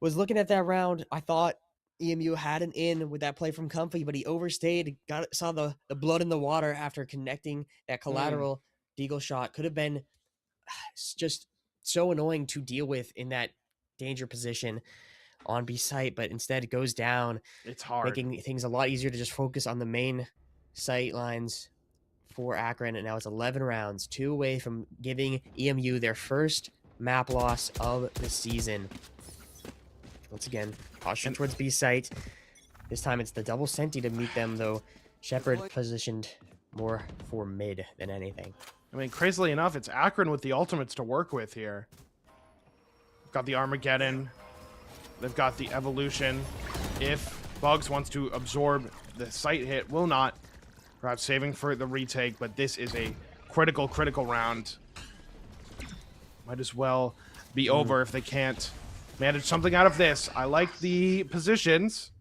was looking at that round. I thought EMU had an in with that play from Comfy, but he overstayed, saw the blood in the water after connecting that collateral deagle shot. Could have been just so annoying to deal with in that danger position on B site, but instead it goes down. It's hard. Making things a lot easier to just focus on the main sight lines for AKRON, and now it's 11 rounds, 2 away from giving EMU their first map loss of the season. Once again, caution towards B site. This time it's the double senti to meet them, though Shepard positioned more for mid than anything. I mean, crazily enough, it's AKRON with the ultimates to work with here. Got the Armageddon. They've got the Evolution. If Bugs wants to absorb the site hit, will not. Perhaps saving for the retake, but this is a critical round. Might as well be over if they can't manage something out of this. I like the positions.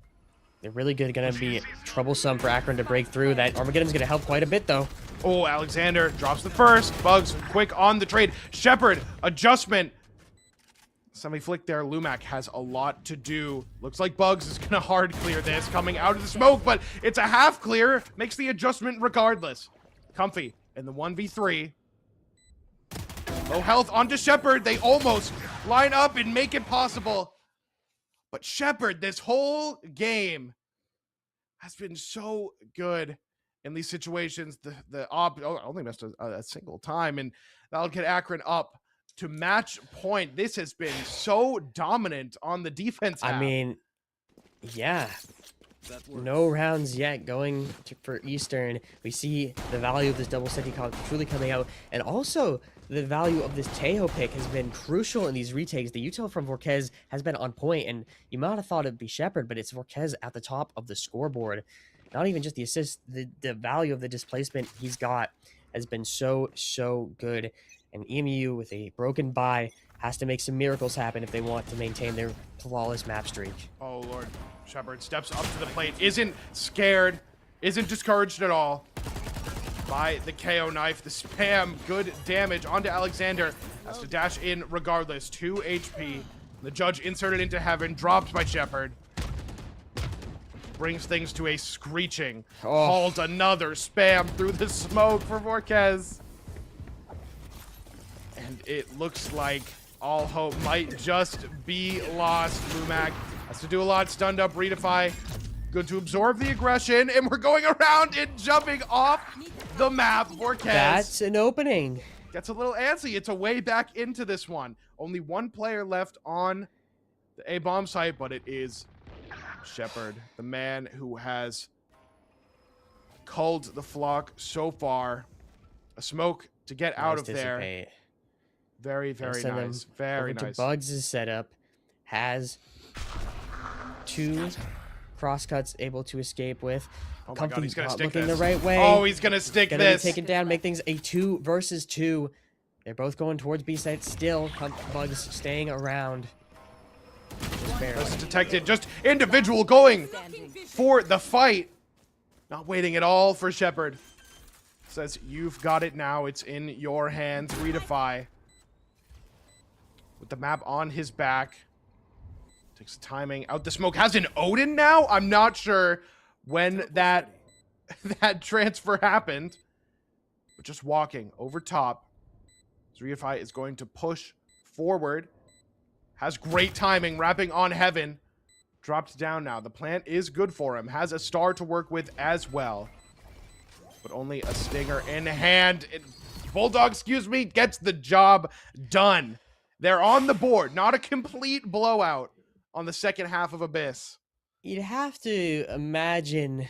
They're really good. Going to be troublesome for AKRON to break through. That Armageddon's going to help quite a bit, though. Oh, Alexander drops the first. Bugs quick on the trade. Shepard, adjustment. Semi-flick there. Lumac has a lot to do. Looks like Bugs is going to hard clear this coming out of the smoke, but it's a half clear. Makes the adjustment regardless. Comfy in the 1v3. Low health onto Shepard. They almost line up and make it possible. But Shepard, this whole game has been so good in these situations. The op only missed a single time, and that'll get AKRON up to match point. This has been so dominant on the defense half. I mean, yeah. No rounds yet going for Eastern. We see the value of this double senti truly coming out, and also the value of this Tejo pick has been crucial in these retakes. The util from Vorquez has been on point, and you might have thought it'd be Shepard, but it's Vorquez at the top of the scoreboard. Not even just the assist, the value of the displacement he's got has been so good. And EMU with a broken bye has to make some miracles happen if they want to maintain their flawless map streak. Oh Lord, Shepard steps up to the plate, isn't scared, isn't discouraged at all by the KO knife, the spam, good damage onto Alexander. Has to dash in regardless, 2 HP. The judge inserted into heaven, dropped by Shepard. Brings things to a screeching halt. Another spam through the smoke for Vorquez. And it looks like all hope might just be lost. Lumac has to do a lot, stunned up, Redefy. Good to absorb the aggression, and we're going around and jumping off the map. Vorquez. That's an opening. Gets a little antsy. It's a way back into this one. Only one player left on the A-bomb site, but it is Shepard, the man who has culled the flock so far. A smoke to get out of there. Very nice. Very nice. Bugs' setup has 2 crosscuts able to escape with. Oh my God, he's gonna stick looking this. the right way. Oh, he's gonna stick Gonna this. be taken down, make things a 2 versus 2. They're both going towards B site still. Bugs staying around. Just detected. Just individual going for the fight. Not waiting at all for Shepard. Says, you've got it now. It's in your hands. Redefy. With the map on his back. Takes the timing. Out the smoke. Has an Odin now? I'm not sure when that transfer happened. But just walking over top. Redefy is going to push forward. Has great timing. Wrapping on heaven. Dropped down now. The plant is good for him. Has a star to work with as well. But only a stinger in hand. Bulldog, excuse me, gets the job done. They're on the board. Not a complete blowout on the second half of Abyss. You'd have to imagine.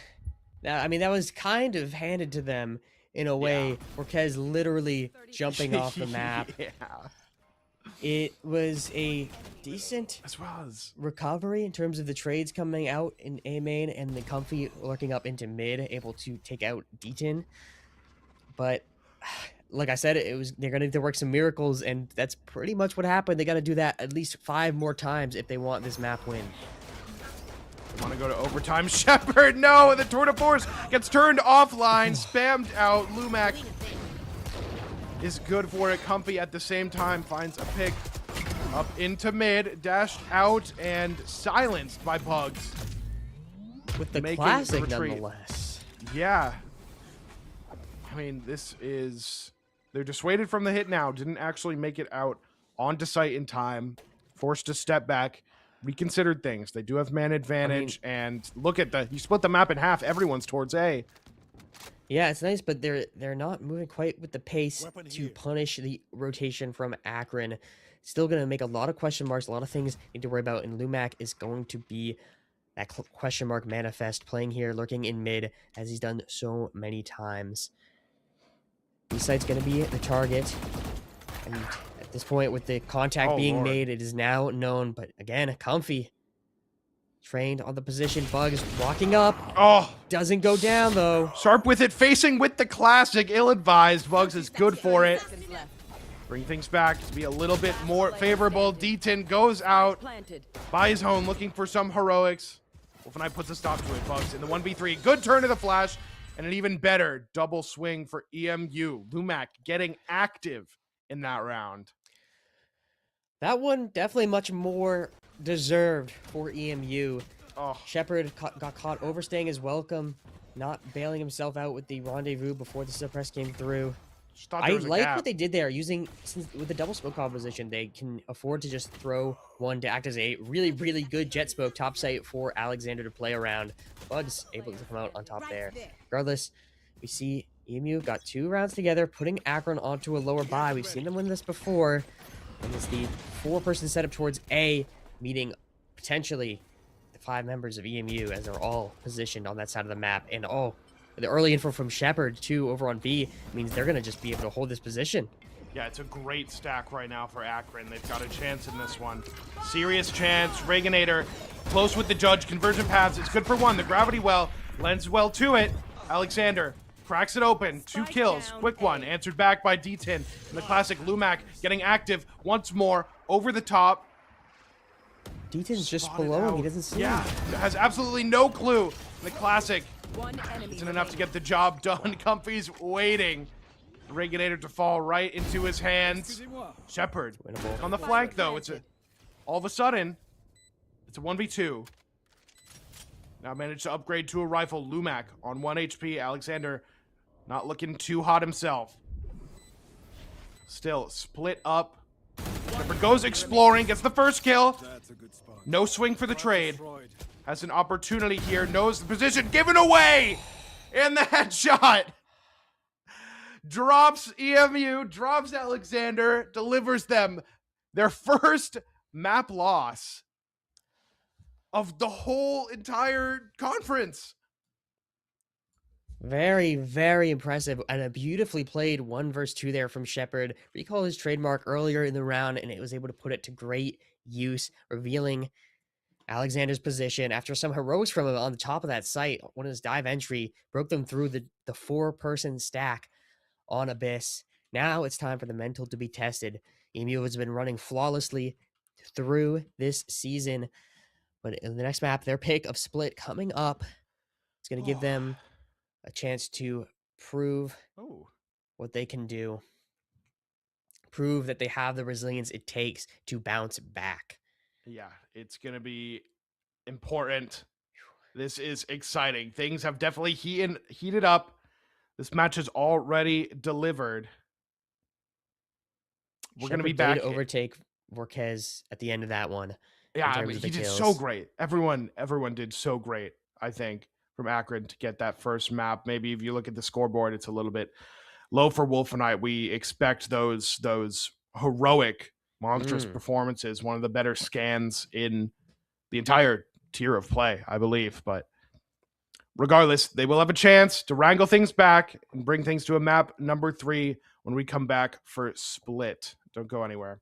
I mean, that was kind of handed to them in a way. Vorquez literally jumping off the map. Yeah. It was a decent recovery in terms of the trades coming out in A main and the Comfy lurking up into mid, able to take out D-Tin. But like I said, they're gonna need to work some miracles, and that's pretty much what happened. They got to do that at least 5 more times if they want this map win. They want to go to overtime. Shepard, no, the tour de force gets turned offline, spammed out. Lumac is good for it. Comfy at the same time finds a pick up into mid, dashed out, and silenced by Bugs. With the Making classic, the retreat. nonetheless. Yeah. I mean, they're dissuaded from the hit now. Didn't actually make it out onto site in time. Forced to step back. Reconsidered things. They do have man advantage. And look at you split the map in half. Everyone's towards A. Yeah, it's nice, but they're not moving quite with the pace to punish the rotation from AKRON. Still going to make a lot of question marks, a lot of things need to worry about, and Lumac is going to be that question mark manifest, playing here, lurking in mid, as he's done so many times. B-site's going to be the target, and at this point, with the contact being made, it is now known, but again, Comfy trained on the position. Bugs walking up. Oh, doesn't go down, though. Sharp with it, facing with the classic. Ill-advised. Bugs is good for it. Bring things back to be a little bit more favorable. D10 goes out by his own, looking for some heroics. Wolfenite puts a stop to it. Bugs in the 1v3. Good turn to the flash, and an even better double swing for EMU. Lumac getting active in that round. That one definitely much more deserved for EMU. Oh. Shepard got caught overstaying his welcome, not bailing himself out with the rendezvous before the suppress came through. I like what they did there, since with the double smoke composition, they can afford to just throw one to act as a really, really good jet smoke top site for Alexander to play around. Bugs able to come out on top there. Regardless, we see EMU got 2 rounds together, putting AKRON onto a lower buy. We've seen them win this before, and it's the 4-person setup towards A, meeting potentially the 5 members of EMU as they're all positioned on that side of the map. And the early info from Shepard, too, over on B, means they're going to just be able to hold this position. Yeah, it's a great stack right now for AKRON. They've got a chance in this one. Serious chance. Reaganator close with the judge. Conversion paths. It's good for 1. The gravity well lends well to it. Alexander cracks it open. 2 kills. Quick one. Answered back by D10. And the classic Lumac getting active once more over the top. D10's just below him. He doesn't see him. Has absolutely no clue. The classic isn't enough to get the job done. Comfy's waiting. The Reaganator to fall right into his hands. Shepard on the flank, though. All of a sudden, it's a 1v2. Now managed to upgrade to a rifle. Lumac on 1 HP. Alexander not looking too hot himself. Still split up. Shepard goes exploring, gets the first kill. No swing for the trade. Has an opportunity here, knows the position, given away! And the headshot! Drops EMU, drops Alexander, delivers them their first map loss of the whole entire conference. Very, very impressive, and a beautifully played 1 versus 2 there from Shepard. Recall his trademark earlier in the round, and it was able to put it to great use, revealing Alexander's position after some heroics from him on the top of that site. One of his dive entry broke them through the 4-person stack on Abyss. Now it's time for the mental to be tested. EMU has been running flawlessly through this season, but in the next map, their pick of Split coming up, it's going to give them a chance to prove what they can do. Prove that they have the resilience it takes to bounce back. Yeah, it's going to be important. This is exciting. Things have definitely heated up. This match is already delivered. We're going to be back. Did overtake Vorquez at the end of that one. Yeah, I mean, he did so great. Everyone did so great, I think, from AKRON to get that first map. Maybe if you look at the scoreboard, it's a little bit low for Wolfenite. We expect those heroic, monstrous performances, one of the better scans in the entire tier of play, I believe. But regardless, they will have a chance to wrangle things back and bring things to a map number 3 when we come back for Split. Don't go anywhere.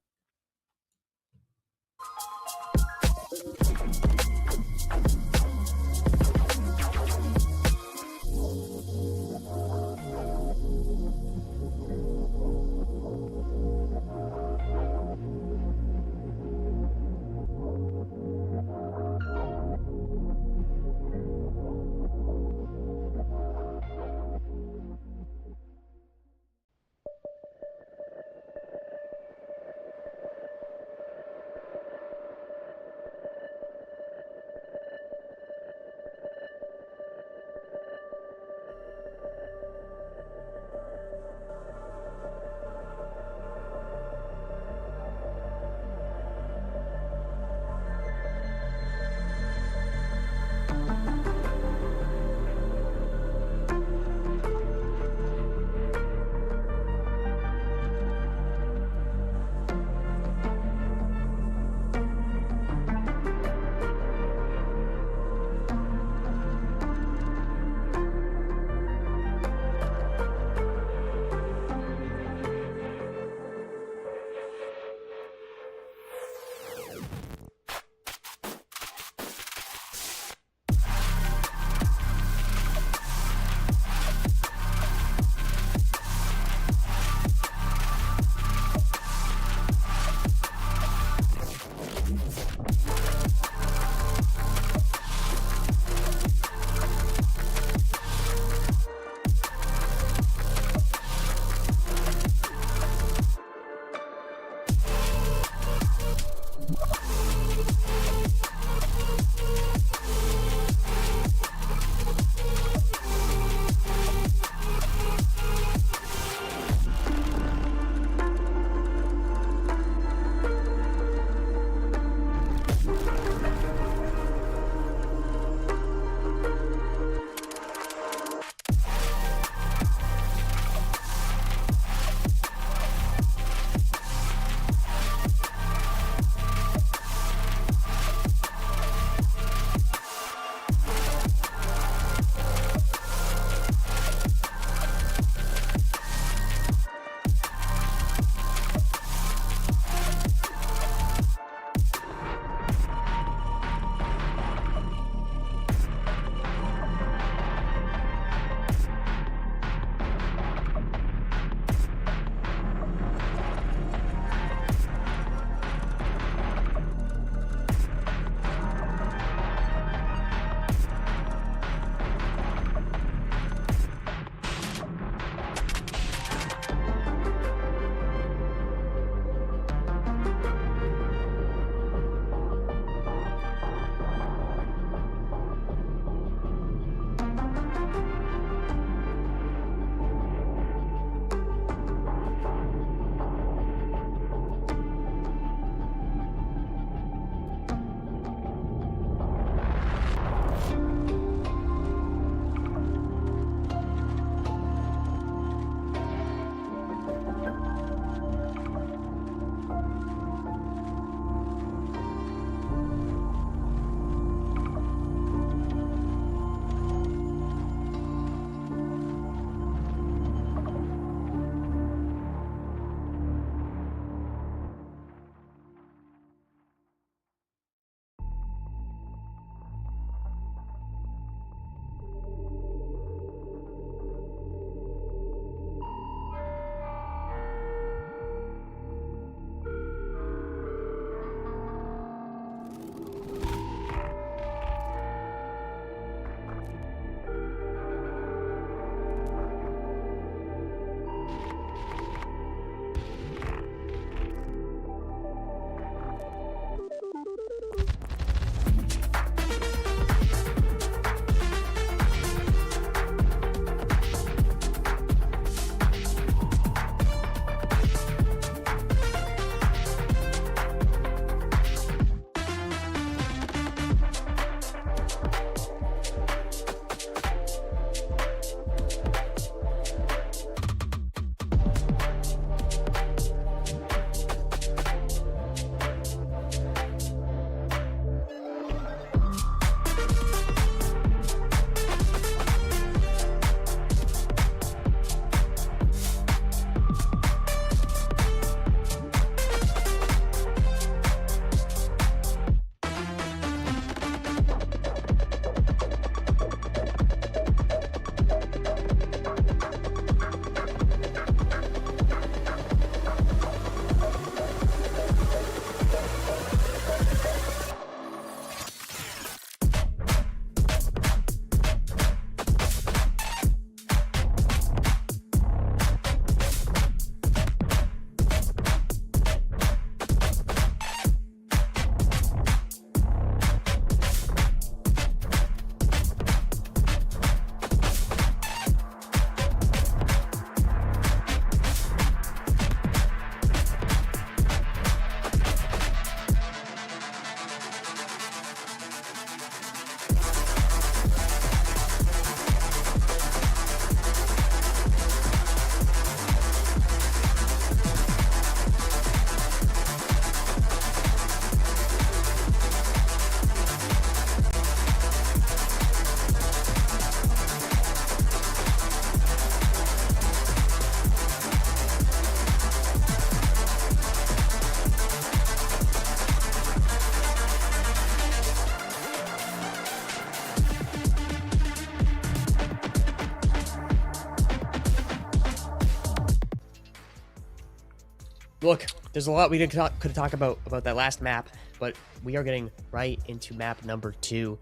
Look, there's a lot we could talk about that last map, but we are getting right into map number 2.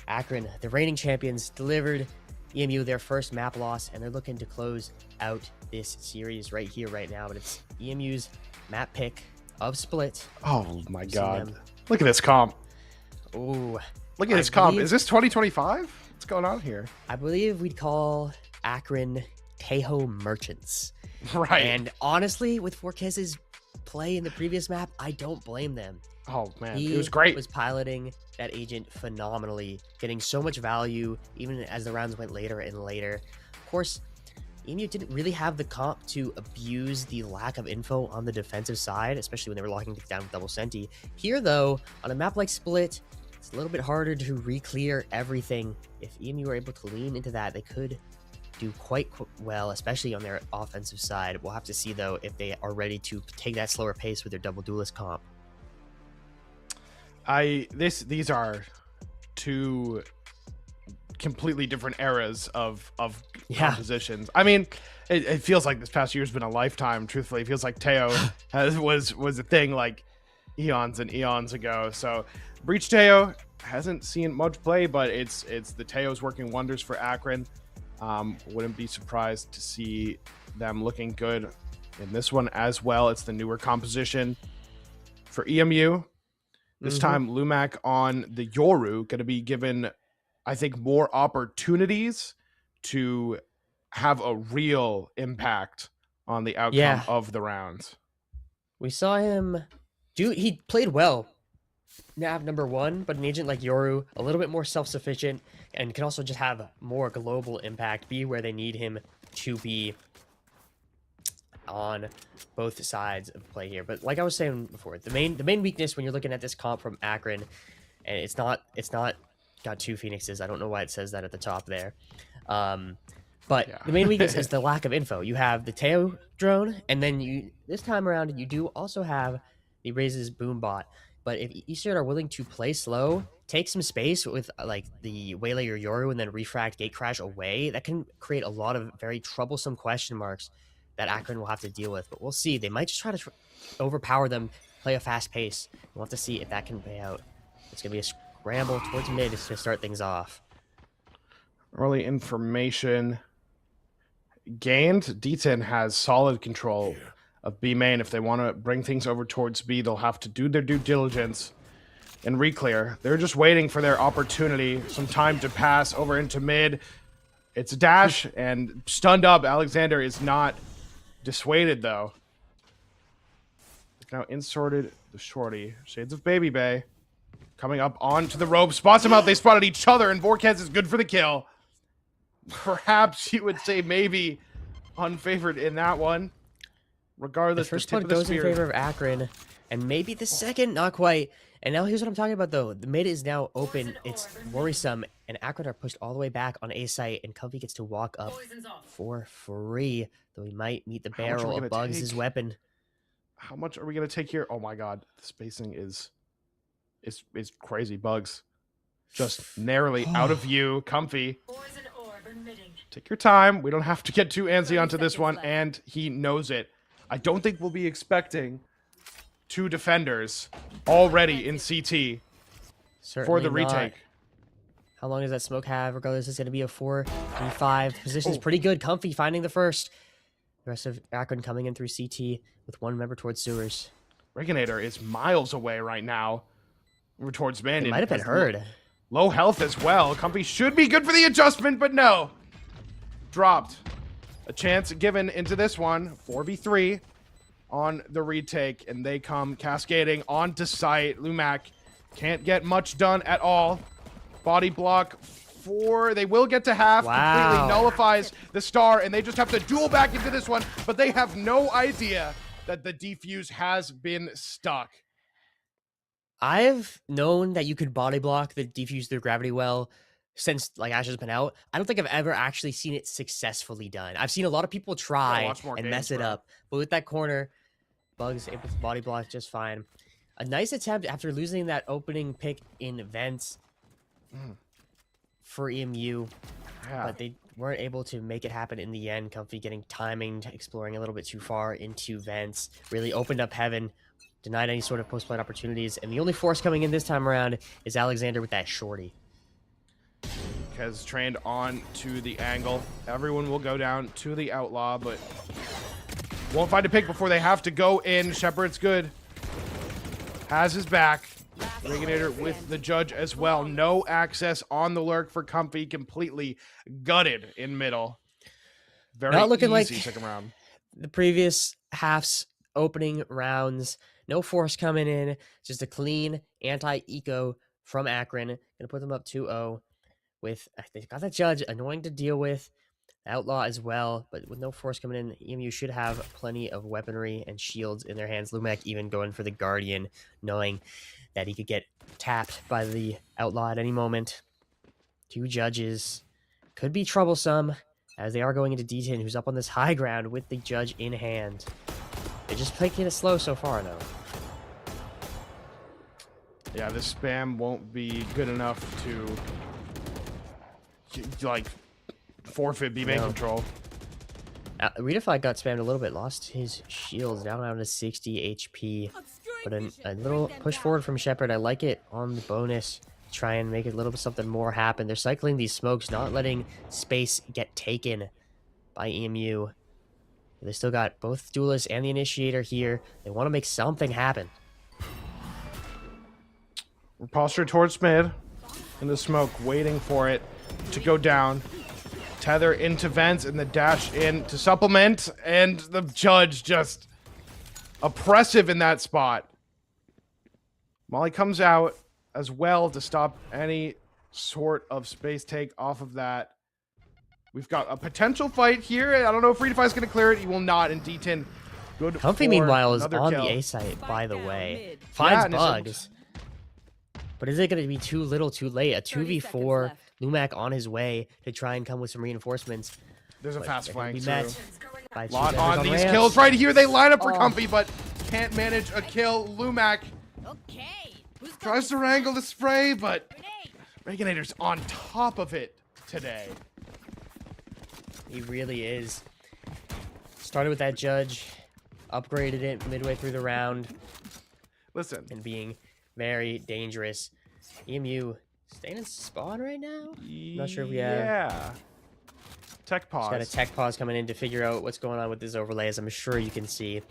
AKRON, the reigning champions, delivered EMU their first map loss, and they're looking to close out this series right here, right now. But it's EMU's map pick of Split. Oh my god. Look at this comp. Ooh. Look at this comp. Is this 2025? What's going on here? I believe we'd call AKRON Tejo Merchants. Right. And honestly, with Forquez's play in the previous map, I don't blame them. Oh man, He it was great. was piloting that agent phenomenally, getting so much value even as the rounds went later and later. Of course, EMU didn't really have the comp to abuse the lack of info on the defensive side, especially when they were locking things down with double senti. Here, though, on a map like Split, it's a little bit harder to re-clear everything. If EMU were able to lean into that, they could do quite well, especially on their offensive side. We'll have to see, though, if they are ready to take that slower pace with their double duelist comp. These are two completely different eras of compositions. I mean, it feels like this past year's been a lifetime. Truthfully, it feels like Teo was a thing like eons and eons ago. So Breach Teo hasn't seen much play, but it's the Teo's working wonders for AKRON. Wouldn't be surprised to see them looking good in this one as well. It's the newer composition for EMU. This time, Lumac on the Yoru going to be given, I think, more opportunities to have a real impact on the outcome of the rounds. We saw him he played well. Nav number 1, but an agent like Yoru, a little bit more self-sufficient and can also just have more global impact, be where they need him to be on both sides of play here. But like I was saying before, the main weakness when you're looking at this comp from AKRON, and it's not got 2 Phoenixes. I don't know why it says that at the top there. But the main weakness is the lack of info. You have the Teo drone, and then this time around you do also have the Raze's boom bot. But if Eastern are willing to play slow, take some space with like the Waylay or Yoru, and then refract Gate Crash away, that can create a lot of very troublesome question marks that AKRON will have to deal with. But we'll see. They might just try to overpower them, play a fast pace. We'll have to see if that can play out. It's going to be a scramble towards mid to start things off. Early information gained. D10 has solid control of B main. If they want to bring things over towards B, they'll have to do their due diligence and re-clear. They're just waiting for their opportunity, some time to pass over into mid. It's a dash, and stunned up. Alexander is not dissuaded, though. Now insorted the shorty. Shades of Baby Bay. Coming up onto the rope. Spots him out. They spotted each other, and Vorkez is good for the kill. Perhaps you would say maybe unfavored in that one. Regardless, the first one goes in favor of AKRON, and maybe the second, not quite. And now here's what I'm talking about, though. The mid is now open. It's worrisome, and AKRON are pushed all the way back on A site, and Comfy gets to walk up for free, though he might meet the barrel of Bugs' weapon. How much are we going to take here? Oh my god, the spacing is crazy. Bugs just narrowly out of view. Comfy. Take your time. We don't have to get too antsy onto this one, and he knows it. I don't think we'll be expecting 2 defenders already in CT for the retake. How long does that smoke have? Regardless, it's going to be a 4-3-5. Position's pretty good. Comfy finding the first. The rest of AKRON coming in through CT with 1 member towards sewers. Reginator is miles away right now. Over towards Mandan. It might have been heard. Low health as well. Comfy should be good for the adjustment, but no. Dropped. A chance given into this one. 4v3 on the retake, and they come cascading onto site. Lumac can't get much done at all. Body block 4. They will get to half. Completely nullifies the star, and they just have to duel back into this one, but they have no idea that the defuse has been stuck. I've known that you could body block the defuse through gravity well since like Ash has been out. I don't think I've ever actually seen it successfully done. I've seen a lot of people try and mess it up, but with that corner, Bugs able to body block just fine. A nice attempt after losing that opening pick in vents for EMU, but they weren't able to make it happen in the end. Comfy getting timing, exploring a little bit too far into vents, really opened up heaven, denied any sort of post-plant opportunities, and the only force coming in this time around is Alexander with that shorty. Has trained on to the angle. Everyone will go down to the outlaw, but won't find a pick before they have to go in. Shepard's good. Has his back. Reginator with the judge as well. No access on the lurk for Comfy. Completely gutted in middle. Very Not looking like second round. The previous half's opening rounds. No force coming in. Just a clean anti-eco from AKRON. Gonna put them up 2-0 with, they've got the judge annoying to deal with. Outlaw as well, but with no force coming in, EMU should have plenty of weaponry and shields in their hands. Lumac even going for the Guardian, knowing that he could get tapped by the Outlaw at any moment. Two judges could be troublesome, as they are going into D10, who's up on this high ground with the judge in hand. They're just taking it slow so far, though. Yeah, this spam won't be good enough to, like, forfeit B-main control. Redefy got spammed a little bit, lost his shields down to 60 HP. But a little push forward from Shepard. I like it on the bonus. Try and make a little bit something more happen. They're cycling these smokes, not letting space get taken by EMU. They still got both Duelist and the Initiator here. They want to make something happen. We're postured towards mid in the smoke, waiting for it to go down. Tether into vents and the dash in to supplement, and the judge just oppressive in that spot. Molly comes out as well to stop any sort of space take off of that. We've got a potential fight here. I don't know if Redefy is going to clear it. He will not in D10. Good. Comfy, meanwhile, is on the A site, by the way. Finds bugs. But is it going to be too little too late? A 2v4, Lumac on his way to try and come with some reinforcements. There's a fast flank too. Lot on these kills right here. They line up for Comfy, but can't manage a kill. Lumac tries to wrangle the spray, but Reginator's on top of it today. He really is. Started with that judge, upgraded it midway through the round. Listen. And being very dangerous. EMU staying in spawn right now? Not sure if we have. Yeah. Tech pause. Got a tech pause coming in to figure out what's going on with this overlay, as I'm sure you can see.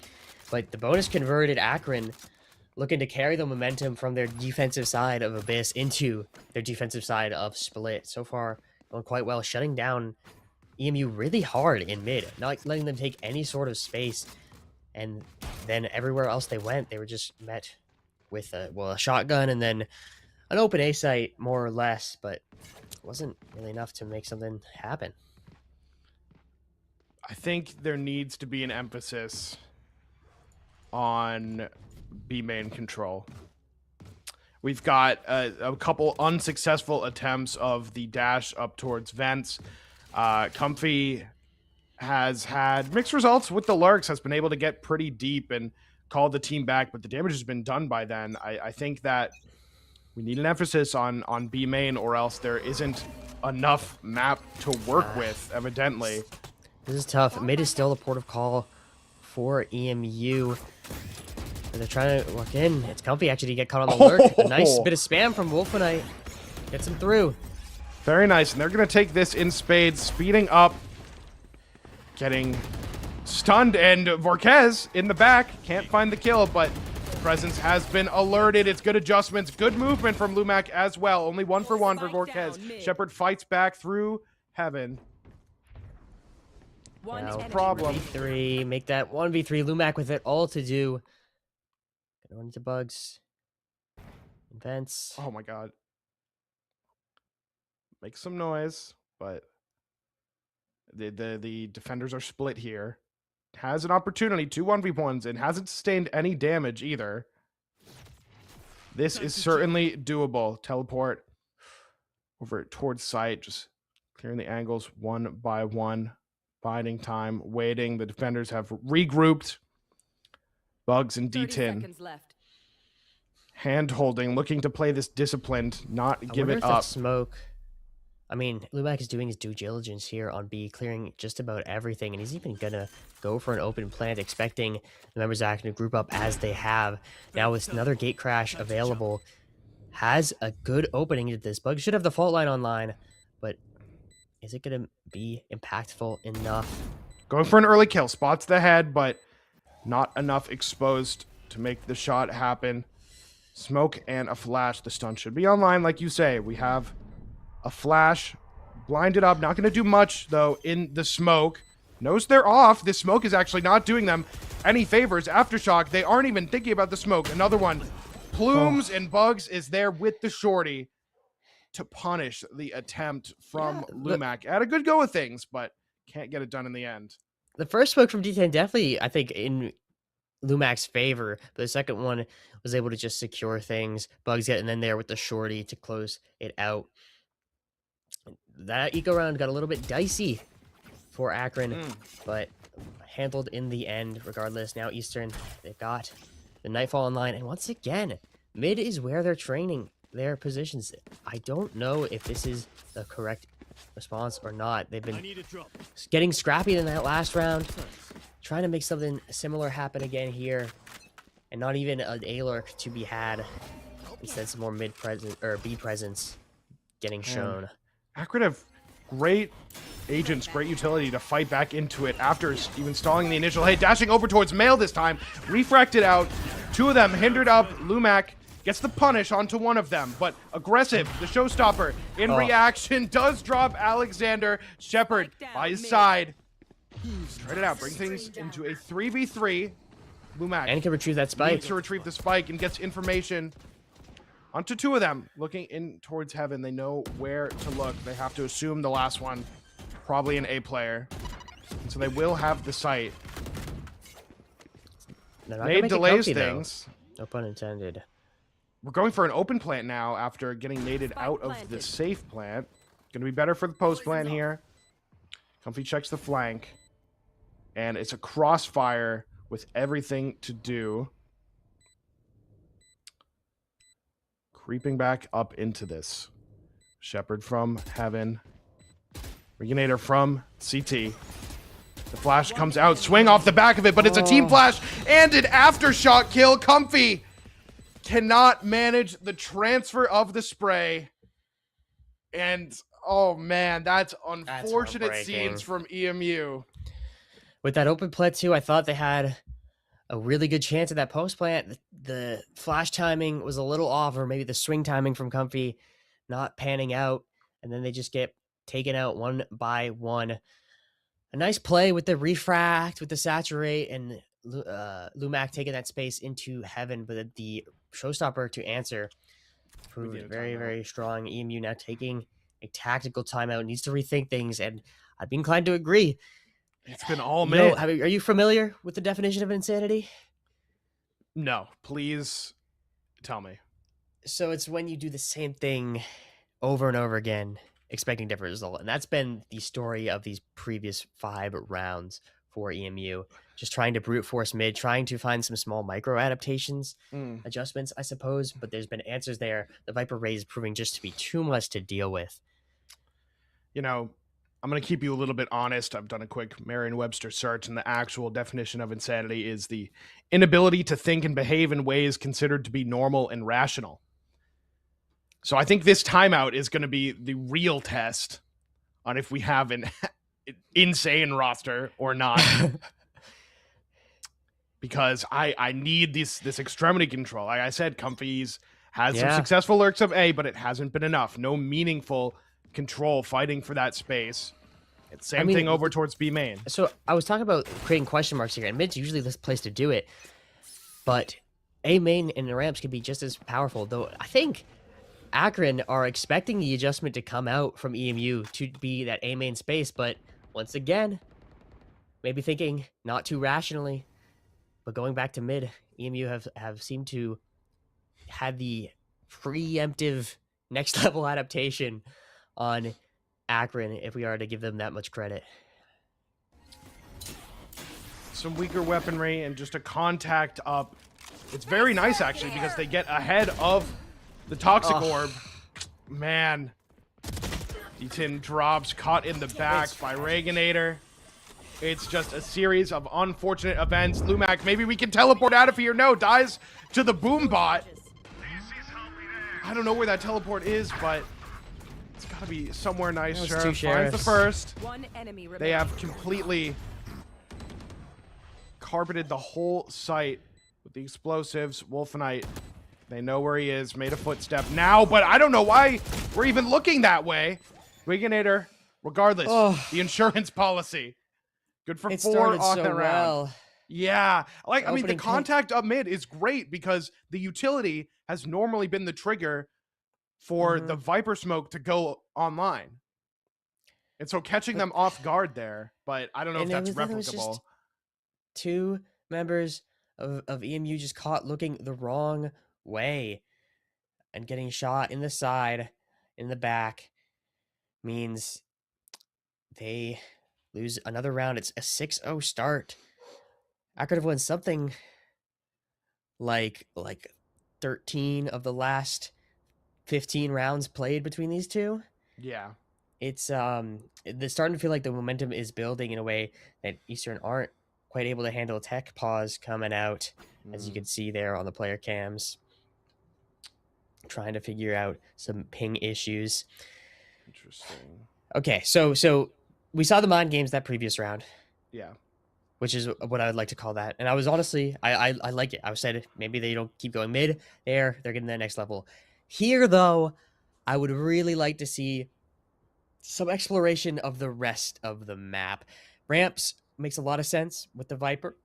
But the bonus converted AKRON looking to carry the momentum from their defensive side of Abyss into their defensive side of Split. So far, going quite well, shutting down EMU really hard in mid, not letting them take any sort of space. And then everywhere else they went, they were just met with a shotgun and then an open A site, more or less, but it wasn't really enough to make something happen. I think there needs to be an emphasis on B main control. We've got a couple unsuccessful attempts of the dash up towards vents. Comfy has had mixed results with the lurks, has been able to get pretty deep and called the team back, but the damage has been done by then. I think that we need an emphasis on B main, or else there isn't enough map to work with, evidently. This is tough. Mid is still a port of call for EMU. And they're trying to walk in. It's Comfy actually to get caught on the lurk. A nice bit of spam from Wolfenite. Gets him through. Very nice. And they're going to take this in spades, speeding up. Getting stunned, and Vorquez in the back. Can't find the kill, but presence has been alerted. It's good adjustments. Good movement from Lumac as well. Only 1 for 1 for Vorquez. Shepard fights back through heaven. No problem. 1v3. Make that 1v3. Lumac with it all to do. Gonna run into bugs. Vents. Oh my god. Make some noise, but the defenders are split here. Has an opportunity, 2 1v1s, and hasn't sustained any damage either. This is certainly doable. Teleport over towards site, just clearing the angles one by one. Biding time, waiting. The defenders have regrouped. Bugs and D10. Hand holding, looking to play this disciplined, not give it up. Smoke I mean, Lumac is doing his due diligence here on B, clearing just about everything, and he's even gonna go for an open plant, expecting the members of AKRON to group up as they have. Now with another gate crash available, has a good opening to this. Bug should have the fault line online, but is it gonna be impactful enough? Going for an early kill, spots the head, but not enough exposed to make the shot happen. Smoke and a flash. The stun should be online, like you say. We have a flash, blinded up, not going to do much, though, in the smoke. Knows they're off. This smoke is actually not doing them any favors. Aftershock, they aren't even thinking about the smoke. Another one. Plumes and Bugs is there with the shorty to punish the attempt from Lumac. Had a good go of things, but can't get it done in the end. The first smoke from D10 definitely, I think, in Lumac's favor, but the second one was able to just secure things. Bugs getting in there with the shorty to close it out. That eco round got a little bit dicey for AKRON, but handled in the end regardless. Now Eastern, they've got the Nightfall online, and once again, mid is where they're training their positions. I don't know if this is the correct response or not. They've been getting scrappy in that last round, trying to make something similar happen again here, and not even an A-lurk to be had. Instead, some more mid presence or B presence getting shown. AKRON have great agents, great utility to fight back into it after even stalling the initial hit. Dashing over towards Mail this time. Refracted out. Two of them hindered up. Lumac gets the punish onto one of them, but aggressive. The showstopper in reaction does drop Alexander. Shepard by his side. Straight it out. Bring things into a 3v3. Lumac. And can retrieve that spike. Needs to retrieve the spike and gets information onto two of them. Looking in towards heaven. They know where to look. They have to assume the last one. Probably an A player. And so they will have the sight. Nade delays things. No pun intended. We're going for an open plant now after getting naded out of the safe plant. Going to be better for the post plant here. Comfy checks the flank. And it's a crossfire with everything to do. Creeping back up into this. Shepard from heaven. Reginator from CT. The flash comes out. Swing off the back of it, but it's a team flash and an aftershock kill. Comfy cannot manage the transfer of the spray. And, oh man, that's unfortunate scenes from EMU. With that open plant too, I thought they had a really good chance at that post plant. The flash timing was a little off, or maybe the swing timing from Comfy not panning out, and then they just get taken out one by one. A nice play with the refract, with the saturate, and Lumac taking that space into heaven, but the showstopper to answer proved very, very strong. EMU now taking a tactical timeout, needs to rethink things, and I'd be inclined to agree. It's been all mid. Are you familiar with the definition of insanity? No, please tell me. So it's when you do the same thing over and over again, expecting different result. And that's been the story of these previous 5 rounds for EMU. Just trying to brute force mid, trying to find some small micro adaptations, adjustments, I suppose. But there's been answers there. The Viper Rays proving just to be too much to deal with. You know, I'm going to keep you a little bit honest. I've done a quick Merriam-Webster search, and the actual definition of insanity is the inability to think and behave in ways considered to be normal and rational. So I think this timeout is going to be the real test on if we have an insane roster or not. Because I need this extremity control. Like I said, Comfy's has some successful lurks of A, but it hasn't been enough. No meaningful control fighting for that space. It's same thing over towards B main. So I was talking about creating question marks here, and mid's usually the place to do it. But A main and the ramps can be just as powerful, though I think AKRON are expecting the adjustment to come out from EMU to be that A main space, but once again, maybe thinking not too rationally, but going back to mid, EMU have seemed to have the preemptive next level adaptation on AKRON, if we are to give them that much credit. Some weaker weaponry and just a contact up. It's very nice, actually, because they get ahead of the Toxic Orb. Man. D10 drops, caught in the back by Reaganator. It's just a series of unfortunate events. Lumac, maybe we can teleport out of here. No, dies to the boom bot. I don't know where that teleport is, but it's got to be somewhere nice. Sheriff finds the first. One enemy They have completely carpeted the whole site with the explosives. Wolfenite, they know where he is. Made a footstep now, but I don't know why we're even looking that way. Reaganator, regardless, the insurance policy. Good for 4 on the round. Well. Yeah, like I mean, the Opening contact up mid is great because the utility has normally been the trigger for the Viper smoke to go online, and so catching them off guard there. But I don't know if that's replicable. 2 members of EMU just caught looking the wrong way, and getting shot in the side, in the back, means they lose another round. It's a 6-0 start. I could have won something like 13 of the last 15 rounds played between these two. Yeah. It's they're starting to feel like the momentum is building in a way that Eastern aren't quite able to handle. Tech pause coming out, as you can see there on the player cams. Trying to figure out some ping issues. Interesting. Okay, so we saw the mind games that previous round. Yeah. Which is what I would like to call that. And I was honestly, I like it. I said maybe they don't keep going mid. They're getting to the next level. Here, though, I would really like to see some exploration of the rest of the map. Ramps makes a lot of sense with the Viper.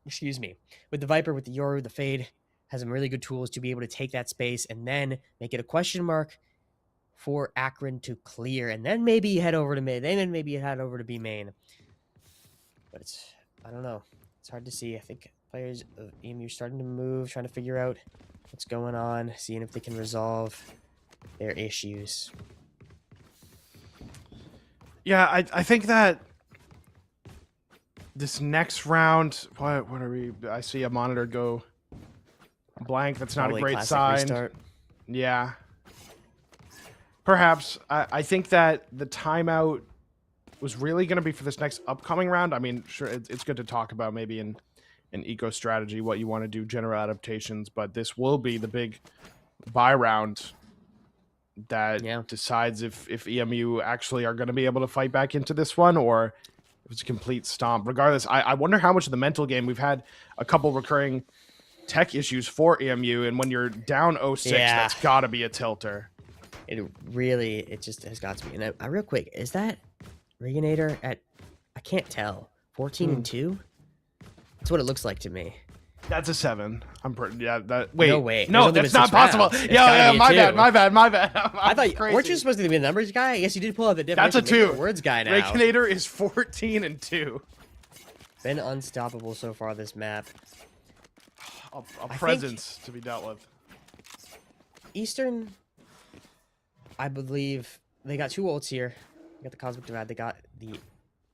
Excuse me. With the Viper, with the Yoru, the Fade has some really good tools to be able to take that space and then make it a question mark for AKRON to clear. And then maybe you head over to mid. Then maybe you head over to B main. But it's... I don't know. It's hard to see. I think players of EMU are starting to move, trying to figure out what's going on, seeing if they can resolve their issues. Yeah, I think that this next round, what are we? I see a monitor go blank. That's not a great sign. Restart. Yeah. Perhaps. I think that the timeout was really going to be for this next upcoming round. I mean, sure, it's good to talk about maybe in eco strategy what you want to do, general adaptations, but this will be the big buy round that decides if EMU actually are going to be able to fight back into this one or if it's a complete stomp. Regardless, I wonder how much of the mental game. We've had a couple recurring tech issues for EMU, and when you're down 0-6, that's got to be a tilter. It just has got to be. And real quick, is that Reaganator at, I can't tell, 14-2? That's what it looks like to me. That's a 7. I'm pretty, that, wait. No way. No, that's not possible. Yeah, my bad. I thought, weren't you supposed to be a numbers guy? I guess you did pull out the difference. That's a 2. Words guy now. Reaganator is 14-2. Been unstoppable so far this map. A presence to be dealt with. Eastern, I believe, they got 2 ults here. They got the Cosmic Divide. They got the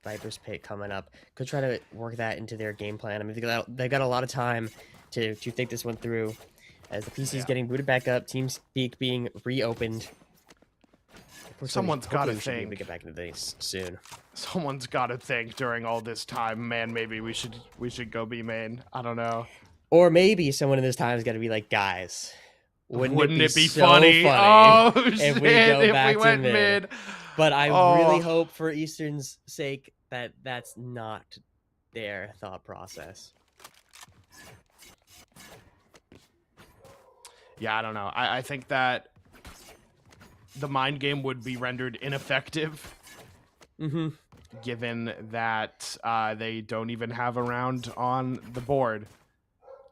Viper's Pit coming up. Could try to work that into their game plan. I mean, they got a lot of time to think this one through. As the PC is getting booted back up, TeamSpeak being reopened. Someone's got to think. We get back into this soon. Someone's got to think during all this time, man. Maybe we should go B main. I don't know. Or maybe someone in this time is got to be like, guys, wouldn't it be so funny? Oh if shit! we go If back we went to mid. But I really hope for Eastern's sake that that's not their thought process. Yeah, I don't know. I think that the mind game would be rendered ineffective, given that they don't even have a round on the board.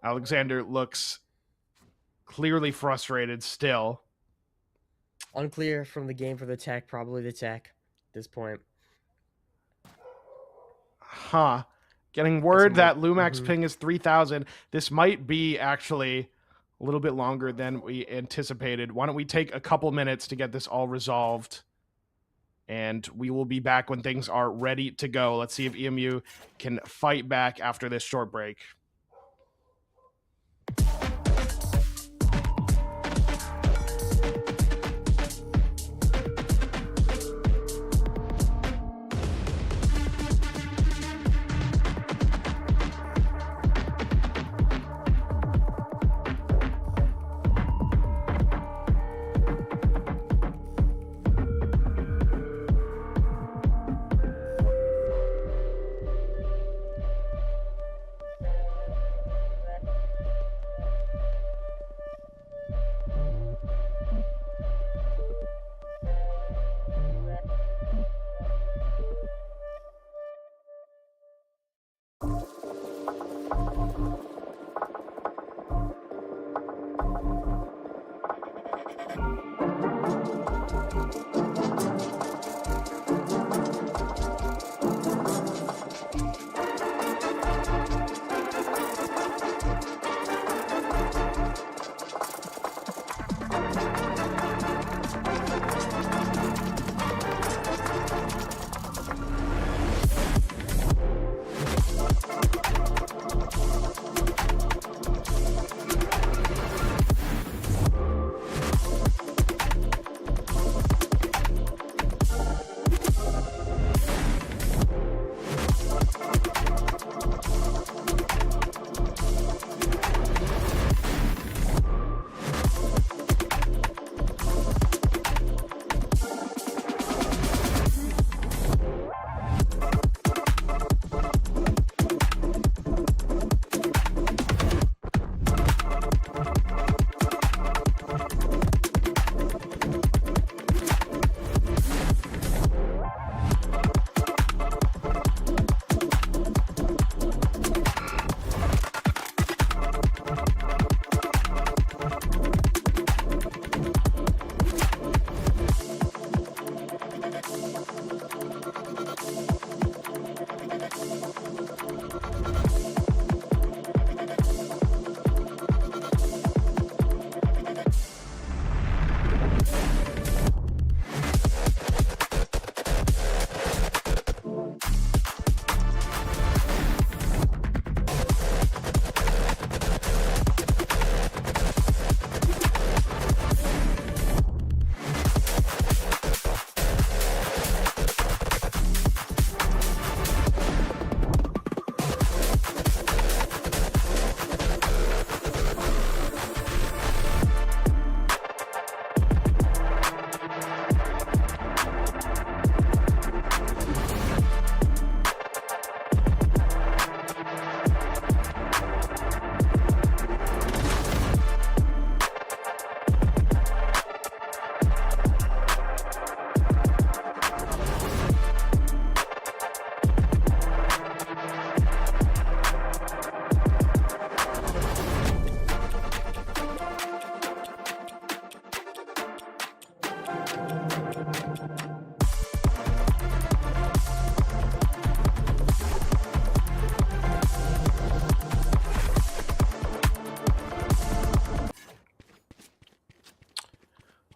Alexander looks clearly frustrated still. Unclear from the game for the tech, probably the tech at this point. Huh. Getting word that Lumac's ping is 3,000. This might be actually a little bit longer than we anticipated. Why don't we take a couple minutes to get this all resolved? And we will be back when things are ready to go. Let's see if EMU can fight back after this short break.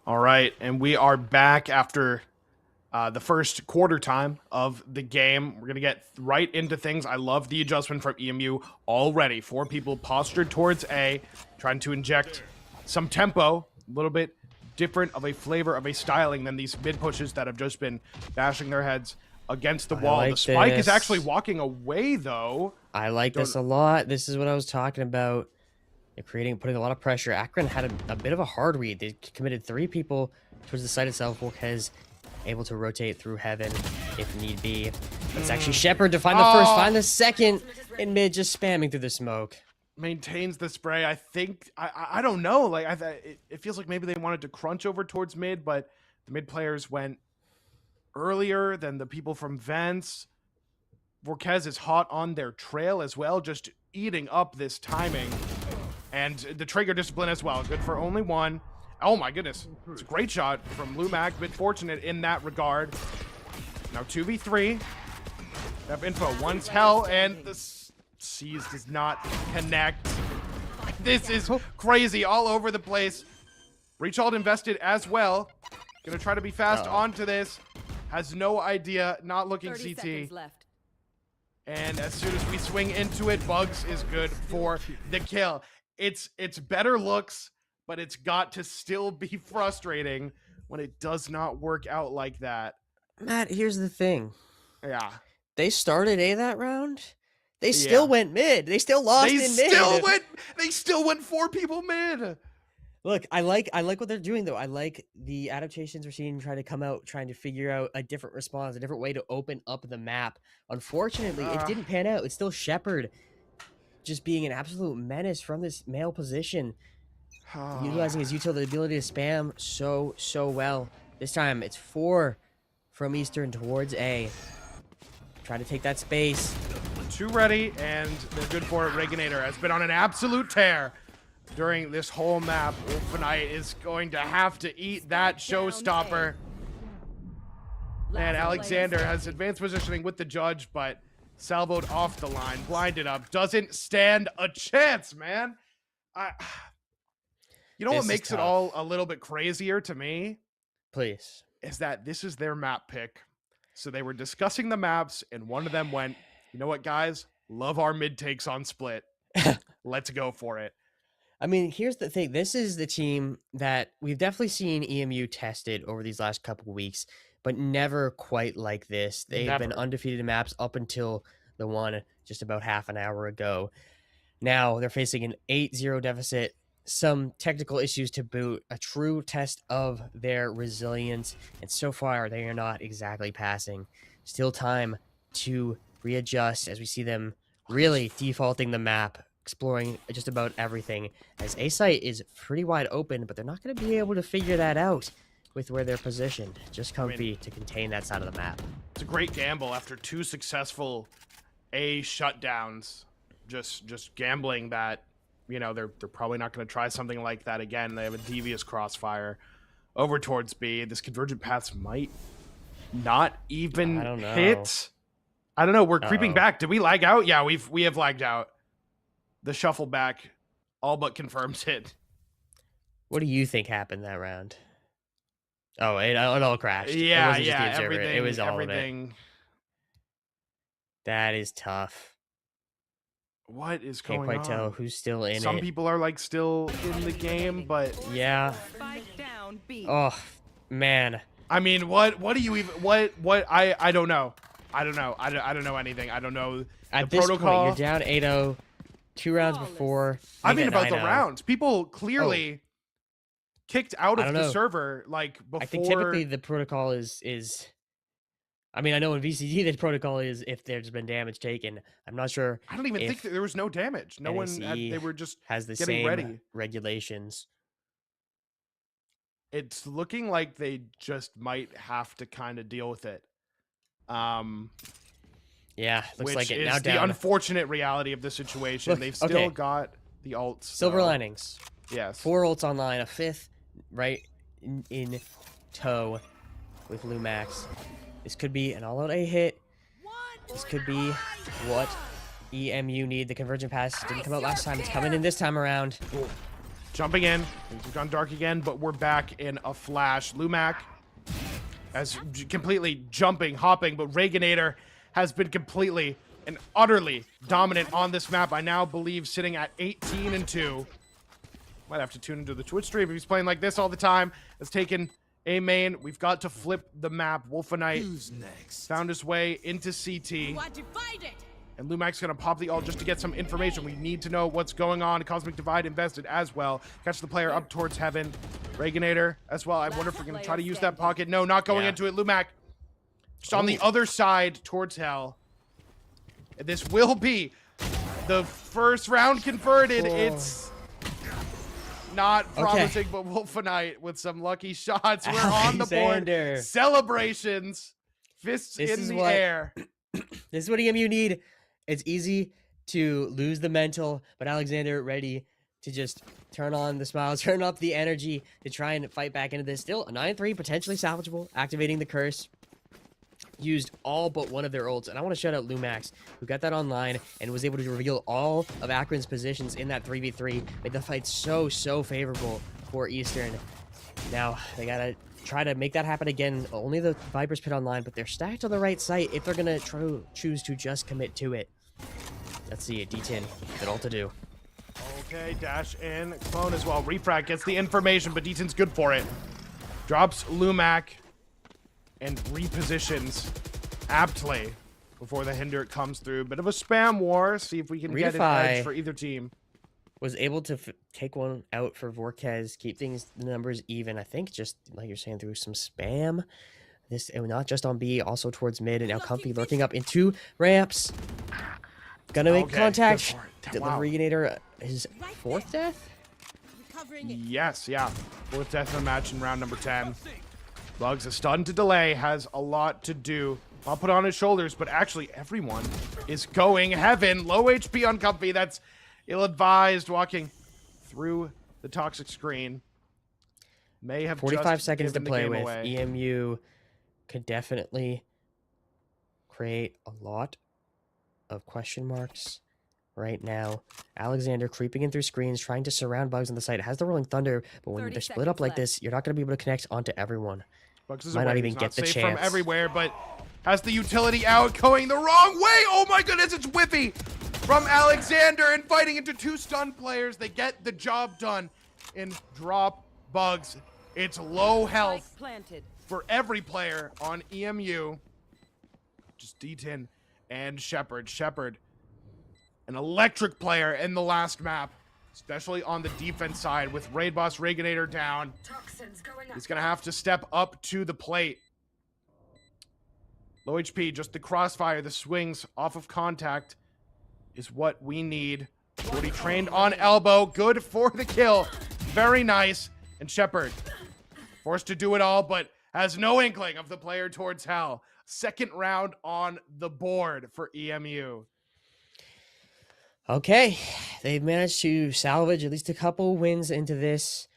All right, and we are back after the first quarter time of the game. We're going to get right into things. I love the adjustment from EMU already. 4 people postured towards A, trying to inject some tempo, a little bit different of a flavor, of a styling than these mid pushes that have just been bashing their heads against the wall. The spike is actually walking away, though. I like this a lot. This is what I was talking about. They're putting a lot of pressure. AKRON had a bit of a hard read. They committed 3 people towards the site itself. Volquez able to rotate through heaven if need be. It's actually Shepard to find the first, find the second in mid, just spamming through the smoke. Maintains the spray. I think, I don't know. Like it feels like maybe they wanted to crunch over towards mid, but the mid players went earlier than the people from Vents. Volquez is hot on their trail as well, just eating up this timing. And the trigger discipline as well. Good for only 1. Oh my goodness. It's a great shot from Lumac. Bit fortunate in that regard. Now 2v3. Have info. One's hell, and the C's does not connect. This is crazy all over the place. Breachald invested as well. Gonna try to be fast onto this. Has no idea. Not looking 30 CT. seconds left. And as soon as we swing into it, Bugs is good for the kill. It's better looks, but it's got to still be frustrating when it does not work out like that. Matt, here's the thing. Yeah. They started A that round. They still went mid. They still lost in mid. They still went 4 people mid. Look, I like what they're doing though. I like the adaptations we're seeing trying to come out, trying to figure out a different response, a different way to open up the map. Unfortunately, it didn't pan out. It's still Shepard just being an absolute menace from this male position, utilizing his utility, the ability to spam so well. This time it's 4 from Eastern towards A. Trying to take that space. 2 ready, and they're good for it. Reginator has been on an absolute tear during this whole map. Wolfenite is going to have to eat that showstopper. And Alexander has advanced positioning with the judge, but salvoed off the line, blinded up, doesn't stand a chance, man. You know what makes it all a little bit crazier to me? Please. Is that this is their map pick. So they were discussing the maps, and one of them went, you know what, guys? Love our mid takes on split. Let's go for it. I mean, here's the thing. This is the team that we've definitely seen EMU tested over these last couple of weeks, but never quite like this. They've been undefeated in maps up until the one just about half an hour ago. Now they're facing an 8-0 deficit, some technical issues to boot, a true test of their resilience, and so far they are not exactly passing. Still time to readjust as we see them really defaulting the map exploring just about everything, as A site is pretty wide open, but they're not going to be able to figure that out with where they're positioned. Just comfy to contain that side of the map. It's a great gamble after 2 successful A shutdowns. Just gambling that, you know, they're probably not going to try something like that again. They have a devious crossfire over towards B. This convergent paths might not even hit. I don't know. We're creeping back. Did we lag out? Yeah, we have lagged out. The shuffle back all but confirms it. What do you think happened that round? Oh, it all crashed. Yeah, it wasn't yeah, just the observer. everything. It was all everything. of it. That is tough. What is going on? Can't quite tell who's still in it. Some people are like still in the game, but yeah. Oh man. I mean, what do you even what I don't know. I don't know anything. I don't know At the this protocol. point, you're down 8-0. 2 rounds before. I mean, about the 9-0. rounds. People clearly kicked out of the server like before. I think typically the protocol is. I mean, I know in VCD the protocol is if there's been damage taken. I'm not sure. I don't even think there was no damage. No one. They were just has the getting same ready. regulations. It's looking like they just might have to kind of deal with it. Yeah, looks like it is now the down. Unfortunate reality of the situation. Look, They've still got the ults. Silver linings. Yes. 4 ults online, a 5th right in tow with Lumax. This could be an all-out A hit. This could be what EMU need. The convergent pass didn't come out last time. It's coming in this time around. Jumping in. Things have gone dark again, but we're back in a flash. Lumac as completely jumping, hopping, but Reaganator has been completely and utterly dominant on this map. I now believe sitting at 18-2. Might have to tune into the Twitch stream if he's playing like this all the time. Has taken A main. We've got to flip the map. Wolfenite found his way into CT. And Lumac's going to pop the ult just to get some information. We need to know what's going on. Cosmic Divide invested as well. Catch the player up towards heaven. Reaganator as well. I wonder if we're going to try to use that pocket. No, not going into it. Lumac just on the other side towards hell. And this will be the first round converted. It's not promising, but Wolfenite with some lucky shots. We're on the board. Celebrations. Fists in the air. This is what EMU need. It's easy to lose the mental, but Alexander ready to just turn on the smiles, turn up the energy to try and fight back into this. Still a 9-3, potentially salvageable, activating the curse. Used all but one of their ults, and I want to shout out Lumax, who got that online and was able to reveal all of AKRON's positions in that 3v3. Made the fight so favorable for Eastern. Now they gotta try to make that happen again. Only the Viper's pit online, but they're stacked on the right site if they're gonna choose to just commit to it. Let's see it. D10, good all to do. Okay, dash in. Clone as well. Refrag gets the information, but D10's good for it. Drops Lumac and repositions aptly before the Hinder comes through. Bit of a spam war. See if we can get an edge for either team. Was able to take one out for Vorkez, keep the numbers even. I think just like you're saying, through some spam. This not just on B, also towards mid, and now Comfy lurking up into ramps. Gonna make contact. The Reaganator, his 4th death? Yes, yeah. 4th death in the match in round number 10. Bugs, a stun to delay, has a lot to do. I'll put on his shoulders, but actually everyone is going heaven. Low HP on Comfy. That's ill-advised, walking through the toxic screen. May have 45 seconds to play with. Away. EMU could definitely create a lot of question marks right now. Alexander creeping in through screens, trying to surround Bugs on the site. Has the Rolling Thunder, but when they're split up like this, you're not going to be able to connect onto everyone. Bugs is might away. not even He's get the safe chance. From everywhere, but has the utility out, going the wrong way. Oh my goodness, it's whiffy from Alexander, inviting into 2 stun players. They get the job done and drop Bugs. It's low health for every player on EMU. Just D10 and Shepard. Shepard, an electric player in the last map, especially on the defense side with Raid Boss Reaganator down. He's going to have to step up to the plate. Low HP, just the crossfire, the swings off of contact is what we need Woody trained on elbow. Good for the kill. Very nice. And Shepard forced to do it all, but has no inkling of the player towards hell. Second round on the board for EMU. Okay, they've managed to salvage at least a couple wins into this.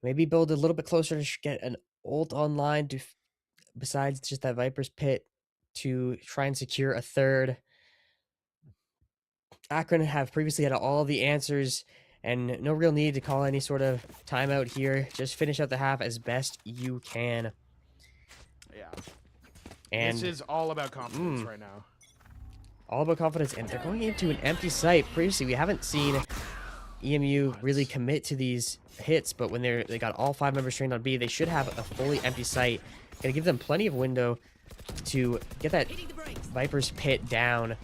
Maybe build a little bit closer to get an ult online to, besides just that Viper's Pit, to try and secure a third. AKRON have previously had all the answers and no real need to call any sort of timeout here. Just finish out the half as best you can. Yeah. And this is all about confidence right now. All about confidence, and they're going into an empty site. Previously, we haven't seen EMU really commit to these hits, but when they got all 5 members trained on B, they should have a fully empty site. Gonna give them plenty of window to get that Viper's Pit down.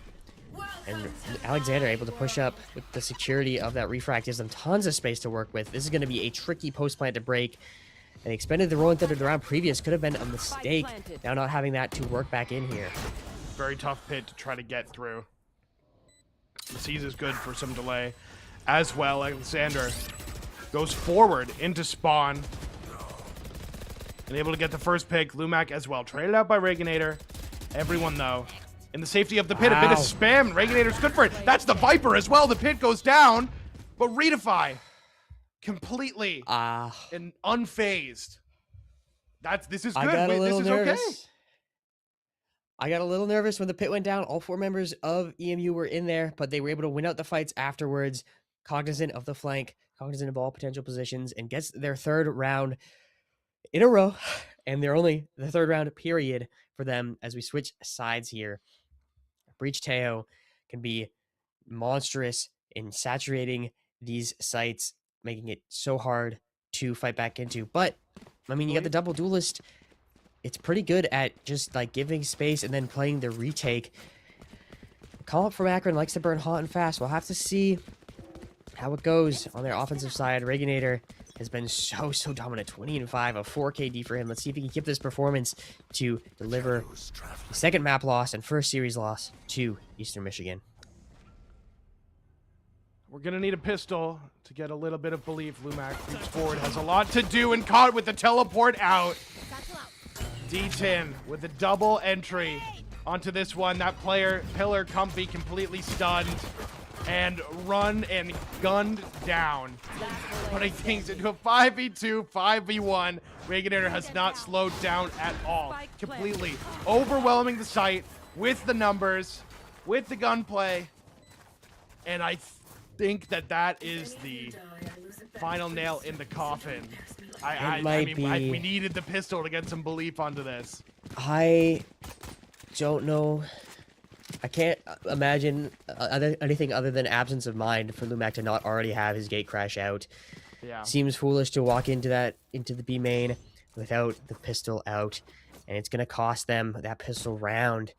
And Alexander able to push up with the security of that refract, gives them tons of space to work with. This is going to be a tricky post plant to break. And they expended the rolling thunder the round previous. Could have been a mistake. Now not having that to work back in here. Very tough pit to try to get through. The seize is good for some delay as well. Alexander goes forward into spawn. And able to get the first pick. Lumac as well. Traded out by Reginator. Everyone, though, in the safety of the pit. A bit of spam. Reginator's good for it. That's the Viper as well. The pit goes down. But Redefy completely and unfazed. This is good. I got a little this is nervous. okay. I got a little nervous when the pit went down. All 4 members of EMU were in there, but they were able to win out the fights afterwards, cognizant of the flank, cognizant of all potential positions, and gets their 3rd round in a row. And they're only the 3rd round period for them as we switch sides here. Breach Teo can be monstrous in saturating these sites, making it so hard to fight back into. But, I mean, you got the double duelist. It's pretty good at just, like, giving space and then playing the retake. Call up from AKRON likes to burn hot and fast. We'll have to see how it goes on their offensive side. Reginator has been so dominant. 20-5, a 4 KD for him. Let's see if he can keep this performance to deliver the 2nd map loss and 1st series loss to Eastern Michigan. We're going to need a pistol to get a little bit of belief. Lumac creeps forward, has a lot to do, and caught with the teleport out. D10 with a double entry onto this one. That pillar comfy, completely stunned and run and gunned down. Putting things into a 5v2, 5v1. Reginator has not slowed down at all. Completely overwhelming the site with the numbers, with the gunplay. And I think that is the final nail in the coffin. I mean, we needed the pistol to get some belief onto this. I don't know. I can't imagine anything other than absence of mind for Lumac to not already have his gate crash out. Yeah. Seems foolish to walk into the B main without the pistol out, and it's gonna cost them that pistol round.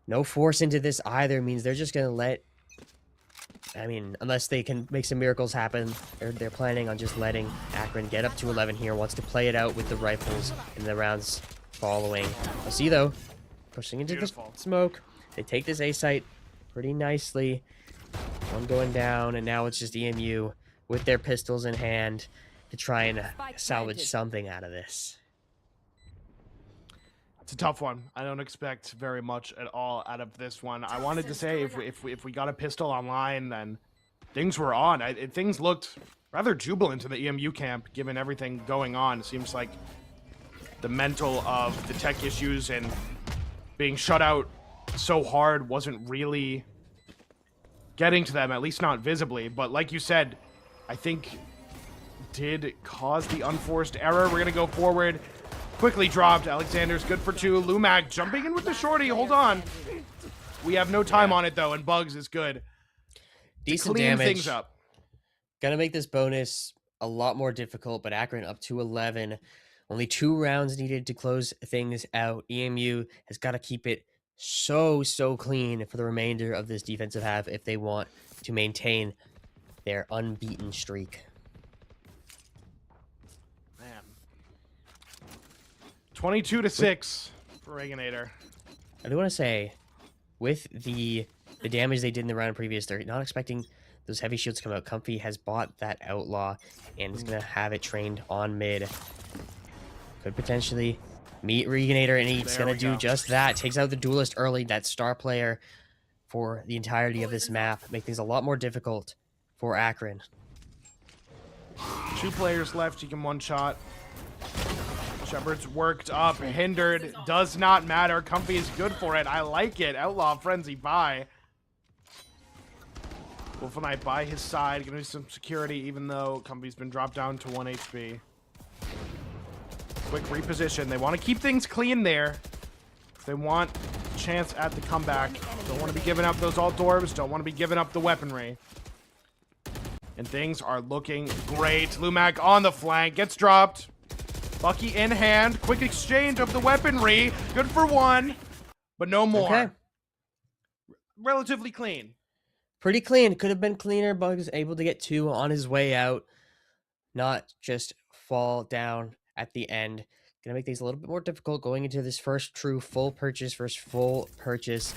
No force into this either means they're just gonna let. I mean, unless they can make some miracles happen, they're planning on just letting AKRON get up to 11 here. Wants to play it out with the rifles in the rounds following. I'll see though, pushing into the smoke. They take this A site pretty nicely. One going down, and now it's just EMU with their pistols in hand to try and salvage something out of this. It's a tough one. I don't expect very much at all out of this one. I wanted to say if we got a pistol online, then things were on. Things looked rather jubilant in the EMU camp, given everything going on. It seems like the mental of the tech issues and being shut out so hard wasn't really getting to them, at least not visibly. But like you said, I think did cause the unforced error. We're going to go forward. Quickly dropped. Alexander's good for 2. Lumac jumping in with the shorty. Hold on. We have no time on it, though, and Bugs is good. Decent clean damage. things up. Gonna make this bonus a lot more difficult, but AKRON up to 11. Only 2 rounds needed to close things out. EMU has got to keep it so clean for the remainder of this defensive half if they want to maintain their unbeaten streak. 22-6 for Reginator. I do want to say, with the the damage they did in the round previous. They're not expecting those heavy shields to come out. Comfy has bought that Outlaw and is going to have it trained on mid. Could potentially meet Reganator, and he's going to do just that. Takes out the Duelist early, that star player for the entirety of this map. Make things a lot more difficult for AKRON. 2 players left. You can one-shot. Shepard's worked up, hindered, does not matter. Comfy is good for it. I like it. Outlaw Frenzy buy. Wolfenite by his side. Gonna be some security, even though Comfy's been dropped down to 1 HP. Quick reposition. They want to keep things clean there. They want a chance at the comeback. Don't want to be giving up those alt orbs. Don't want to be giving up the weaponry. And things are looking great. Lumac on the flank. Gets dropped. Bucky in hand. Quick exchange of the weaponry. Good for 1, but no more. Okay. Relatively clean. Pretty clean. Could have been cleaner. Bugs able to get 2 on his way out. Not just fall down at the end. Gonna make things a little bit more difficult going into this first full purchase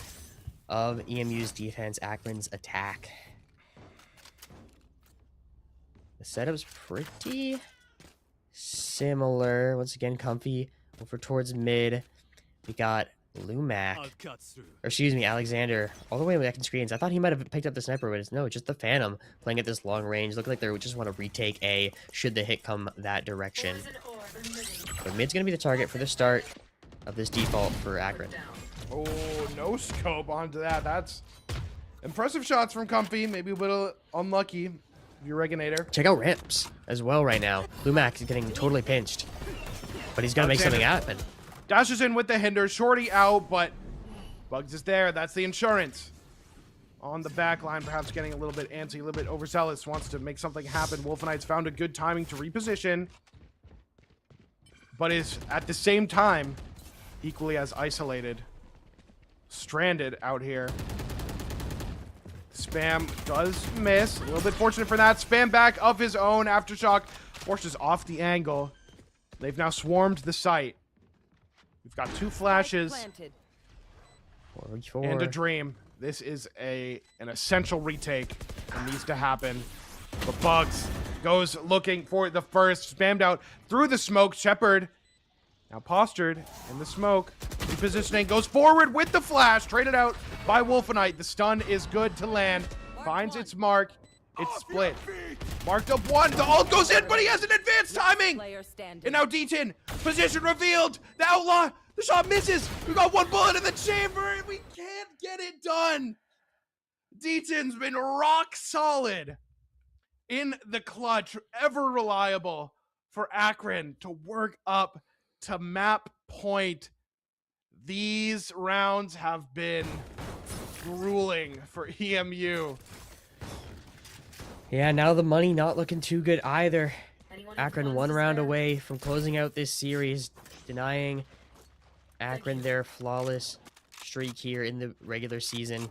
of EMU's defense, AKRON's attack. The setup's pretty similar. Once again, Comfy over towards mid. We got Lumac, or excuse me, Alexander, all the way back in screens. I thought he might have picked up the sniper, but it's no, just the Phantom playing at this long range. Looking like they just want to retake A should the hit come that direction. But mid's going to be the target for the start of this default for AKRON. Oh, no scope onto that. That's impressive shots from Comfy. Maybe a little unlucky. Your Reganator. Check out ramps as well right now. Lumac is getting totally pinched, but he's gonna make something happen. Dashes in with the hinder. Shorty out, but Bugs is there. That's the insurance. On the back line, perhaps getting a little bit antsy, a little bit overzealous. Wants to make something happen. Wolfenite's found a good timing to reposition, but is at the same time equally as isolated. Stranded out here. Spam does miss. A little bit fortunate for that. Spam back of his own. Aftershock forces off the angle. They've now swarmed the site. We've got 2 flashes and a dream. This is an essential retake that needs to happen. But Bugs goes looking for the first. Spammed out through the smoke. Shepard now postured in the smoke. Repositioning, goes forward with the flash. Traded out by Wolfenite. The stun is good to land. Finds its mark. It's split. Marked up 1. The ult goes in, but he has an advanced timing. And now D10. Position revealed. The Outlaw. The shot misses. We got 1 bullet in the chamber, and we can't get it done. D10's been rock solid in the clutch. Ever reliable for AKRON to work up to map point. These rounds have been grueling for EMU. Yeah, now the money not looking too good either. AKRON 1 round away from closing out this series, denying AKRON their flawless streak here in the regular season.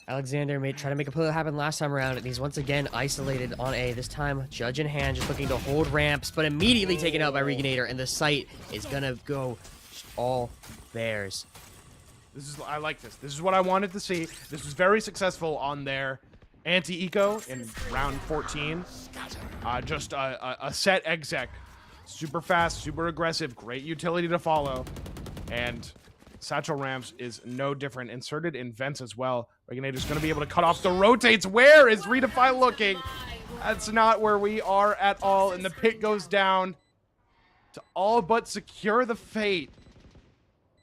Alexander try to make a play happen last time around, and he's once again isolated on A. This time, Judge in hand, just looking to hold ramps, but immediately taken out by Reganator, and the site is gonna go all theirs. I like this. This is what I wanted to see. This was very successful on their anti-eco in round 14. Just a set exec. Super fast, super aggressive, great utility to follow. And Satchel Ramps is no different. Inserted in vents as well. Reganator's going to be able to cut off the rotates. Where is Redefy looking? That's not where we are at all. And the pit goes down to all but secure the fate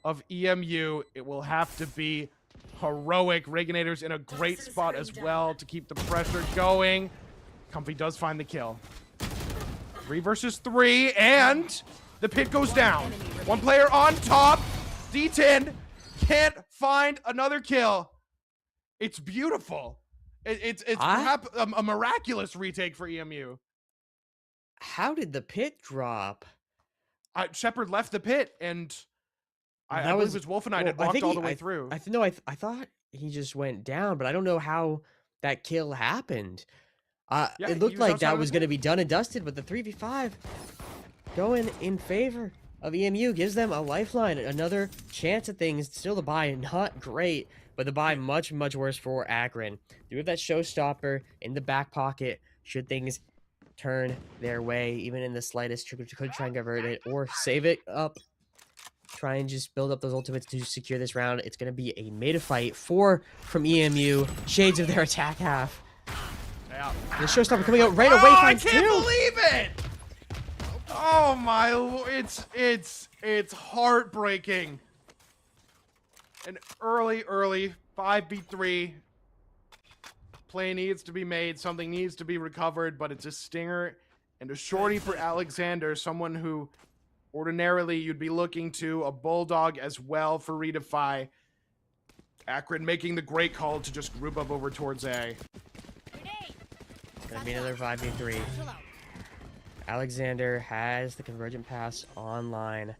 of EMU. It will have to be heroic. Reganator's in a great spot as well to keep the pressure going. Comfy does find the kill. 3 versus 3, and the pit goes down. 1 player on top. D10 can't find another kill. It's beautiful. It's perhaps a miraculous retake for EMU. How did the pit drop? Shepard left the pit, and I believe it was Wolfenite had walked all the way through. I thought he just went down, but I don't know how that kill happened. It looked like that was going to be done and dusted, but the 3v5 going in favor of EMU gives them a lifeline, another chance at things. Still the buy, not great, but the buy much, much worse for Akron. Do have that showstopper in the back pocket should things turn their way, even in the slightest. Could try and convert it or save it up. Try and just build up those ultimates to secure this round. It's going to be a meta fight. 4 from EMU. Shades of their attack half. Yeah. The showstopper coming out right away. I Finds can't 2. believe it! Oh my lord, it's heartbreaking. An early 5v3 play needs to be made. Something needs to be recovered, but it's a stinger and a shorty for Alexander, someone who ordinarily you'd be looking to, a bulldog as well for Redefy. Akron making the great call to just group up over towards A. Gonna be another 5v3. Alexander has the convergent pass online,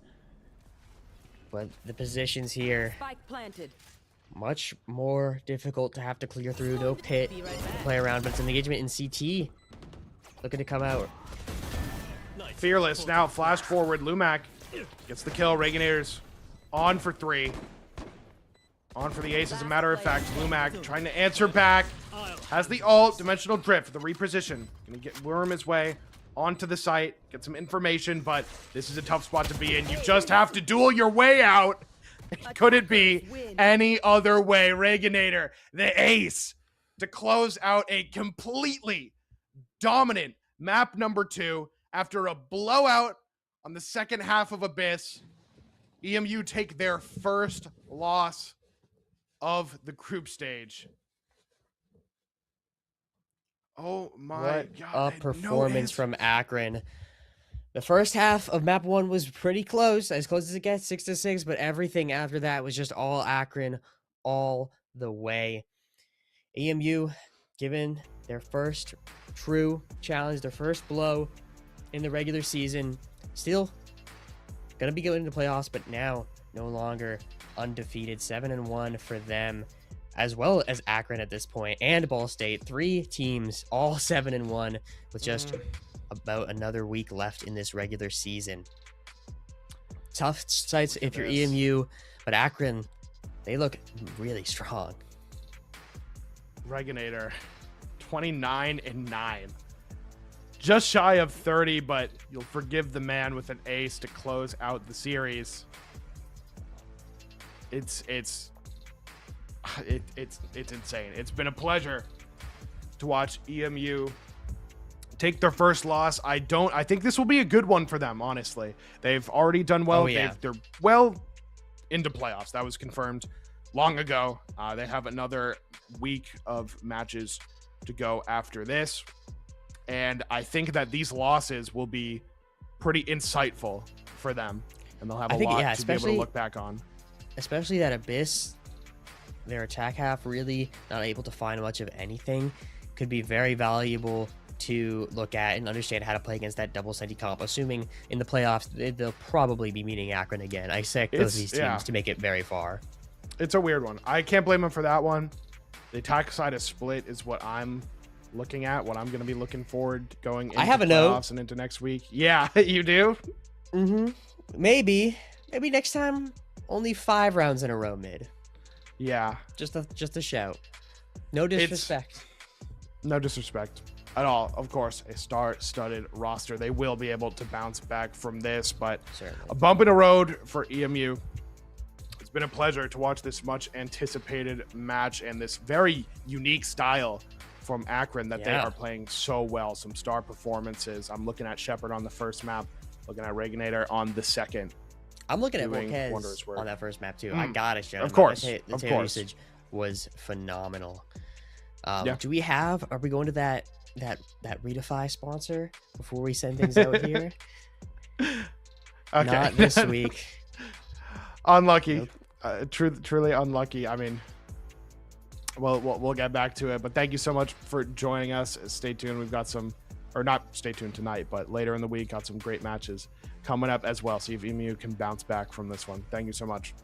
but the positions here much more difficult to have to clear through. No pit to play around, but it's an engagement in CT looking to come out. Fearless now flash forward. Lumac gets the kill. Reaganators on for 3. On for the ace, as a matter of fact. Lumac trying to answer back. Has the ult. Dimensional drift. The reposition. Gonna worm his way onto the site. Get some information, but this is a tough spot to be in. You just have to duel your way out. Could it be any other way? Reaganator, the ace, to close out a completely dominant map number 2 after a blowout on the second half of Abyss. EMU take their first loss of the group stage. Oh my what god. a performance from Akron. The first half of map 1 was pretty close as it gets, 6-6, but everything after that was just all Akron all the way. EMU given their first true challenge, their first blow in the regular season. Still gonna be going into playoffs, but now no longer undefeated. 7-1 for them, as well as Akron at this point, and Ball State. 3 teams, all 7-1, with just about another week left in this regular season. Tough sites if you're EMU, but Akron, they look really strong. Reaganator, 29-9. Just shy of 30, but you'll forgive the man with an ace to close out the series. It's insane. It's been a pleasure to watch EMU take their first loss. I think this will be a good one for them, honestly. They've already done well. Oh, yeah. They're well into playoffs. That was confirmed long ago. They have another week of matches to go after this. And I think that these losses will be pretty insightful for them. And they'll have a lot to be able to look back on. Especially that Abyss, their attack half really not able to find much of anything, could be very valuable to look at and understand how to play against that double Senti comp. Assuming in the playoffs, they'll probably be meeting Akron again. I expect these teams to make it very far. It's a weird one. I can't blame them for that one. The attack side of split is what I'm looking at, what I'm going to be looking forward going into playoffs and into next week. Yeah, you do? Maybe next time, only 5 rounds in a row mid. Yeah. Just a shout. No disrespect. No disrespect at all. Of course, a star-studded roster. They will be able to bounce back from this, but certainly a bump in the road for EMU. It's been a pleasure to watch this much anticipated match and this very unique style from Akron that they are playing so well. Some star performances. I'm looking at Shepard on the first map, looking at Reaganator on the second. I'm looking at Volquez on that first map too. I gotta show. Of course, the tail usage was phenomenal. Are we going to that Redefy sponsor before we send things out here? Okay. Not this week. Unlucky. Truly unlucky. I mean, we'll get back to it, but thank you so much for joining us. Stay tuned. We've got some, or not stay tuned tonight, but later in the week, got some great matches coming up as well. See if EMU can bounce back from this one. Thank you so much.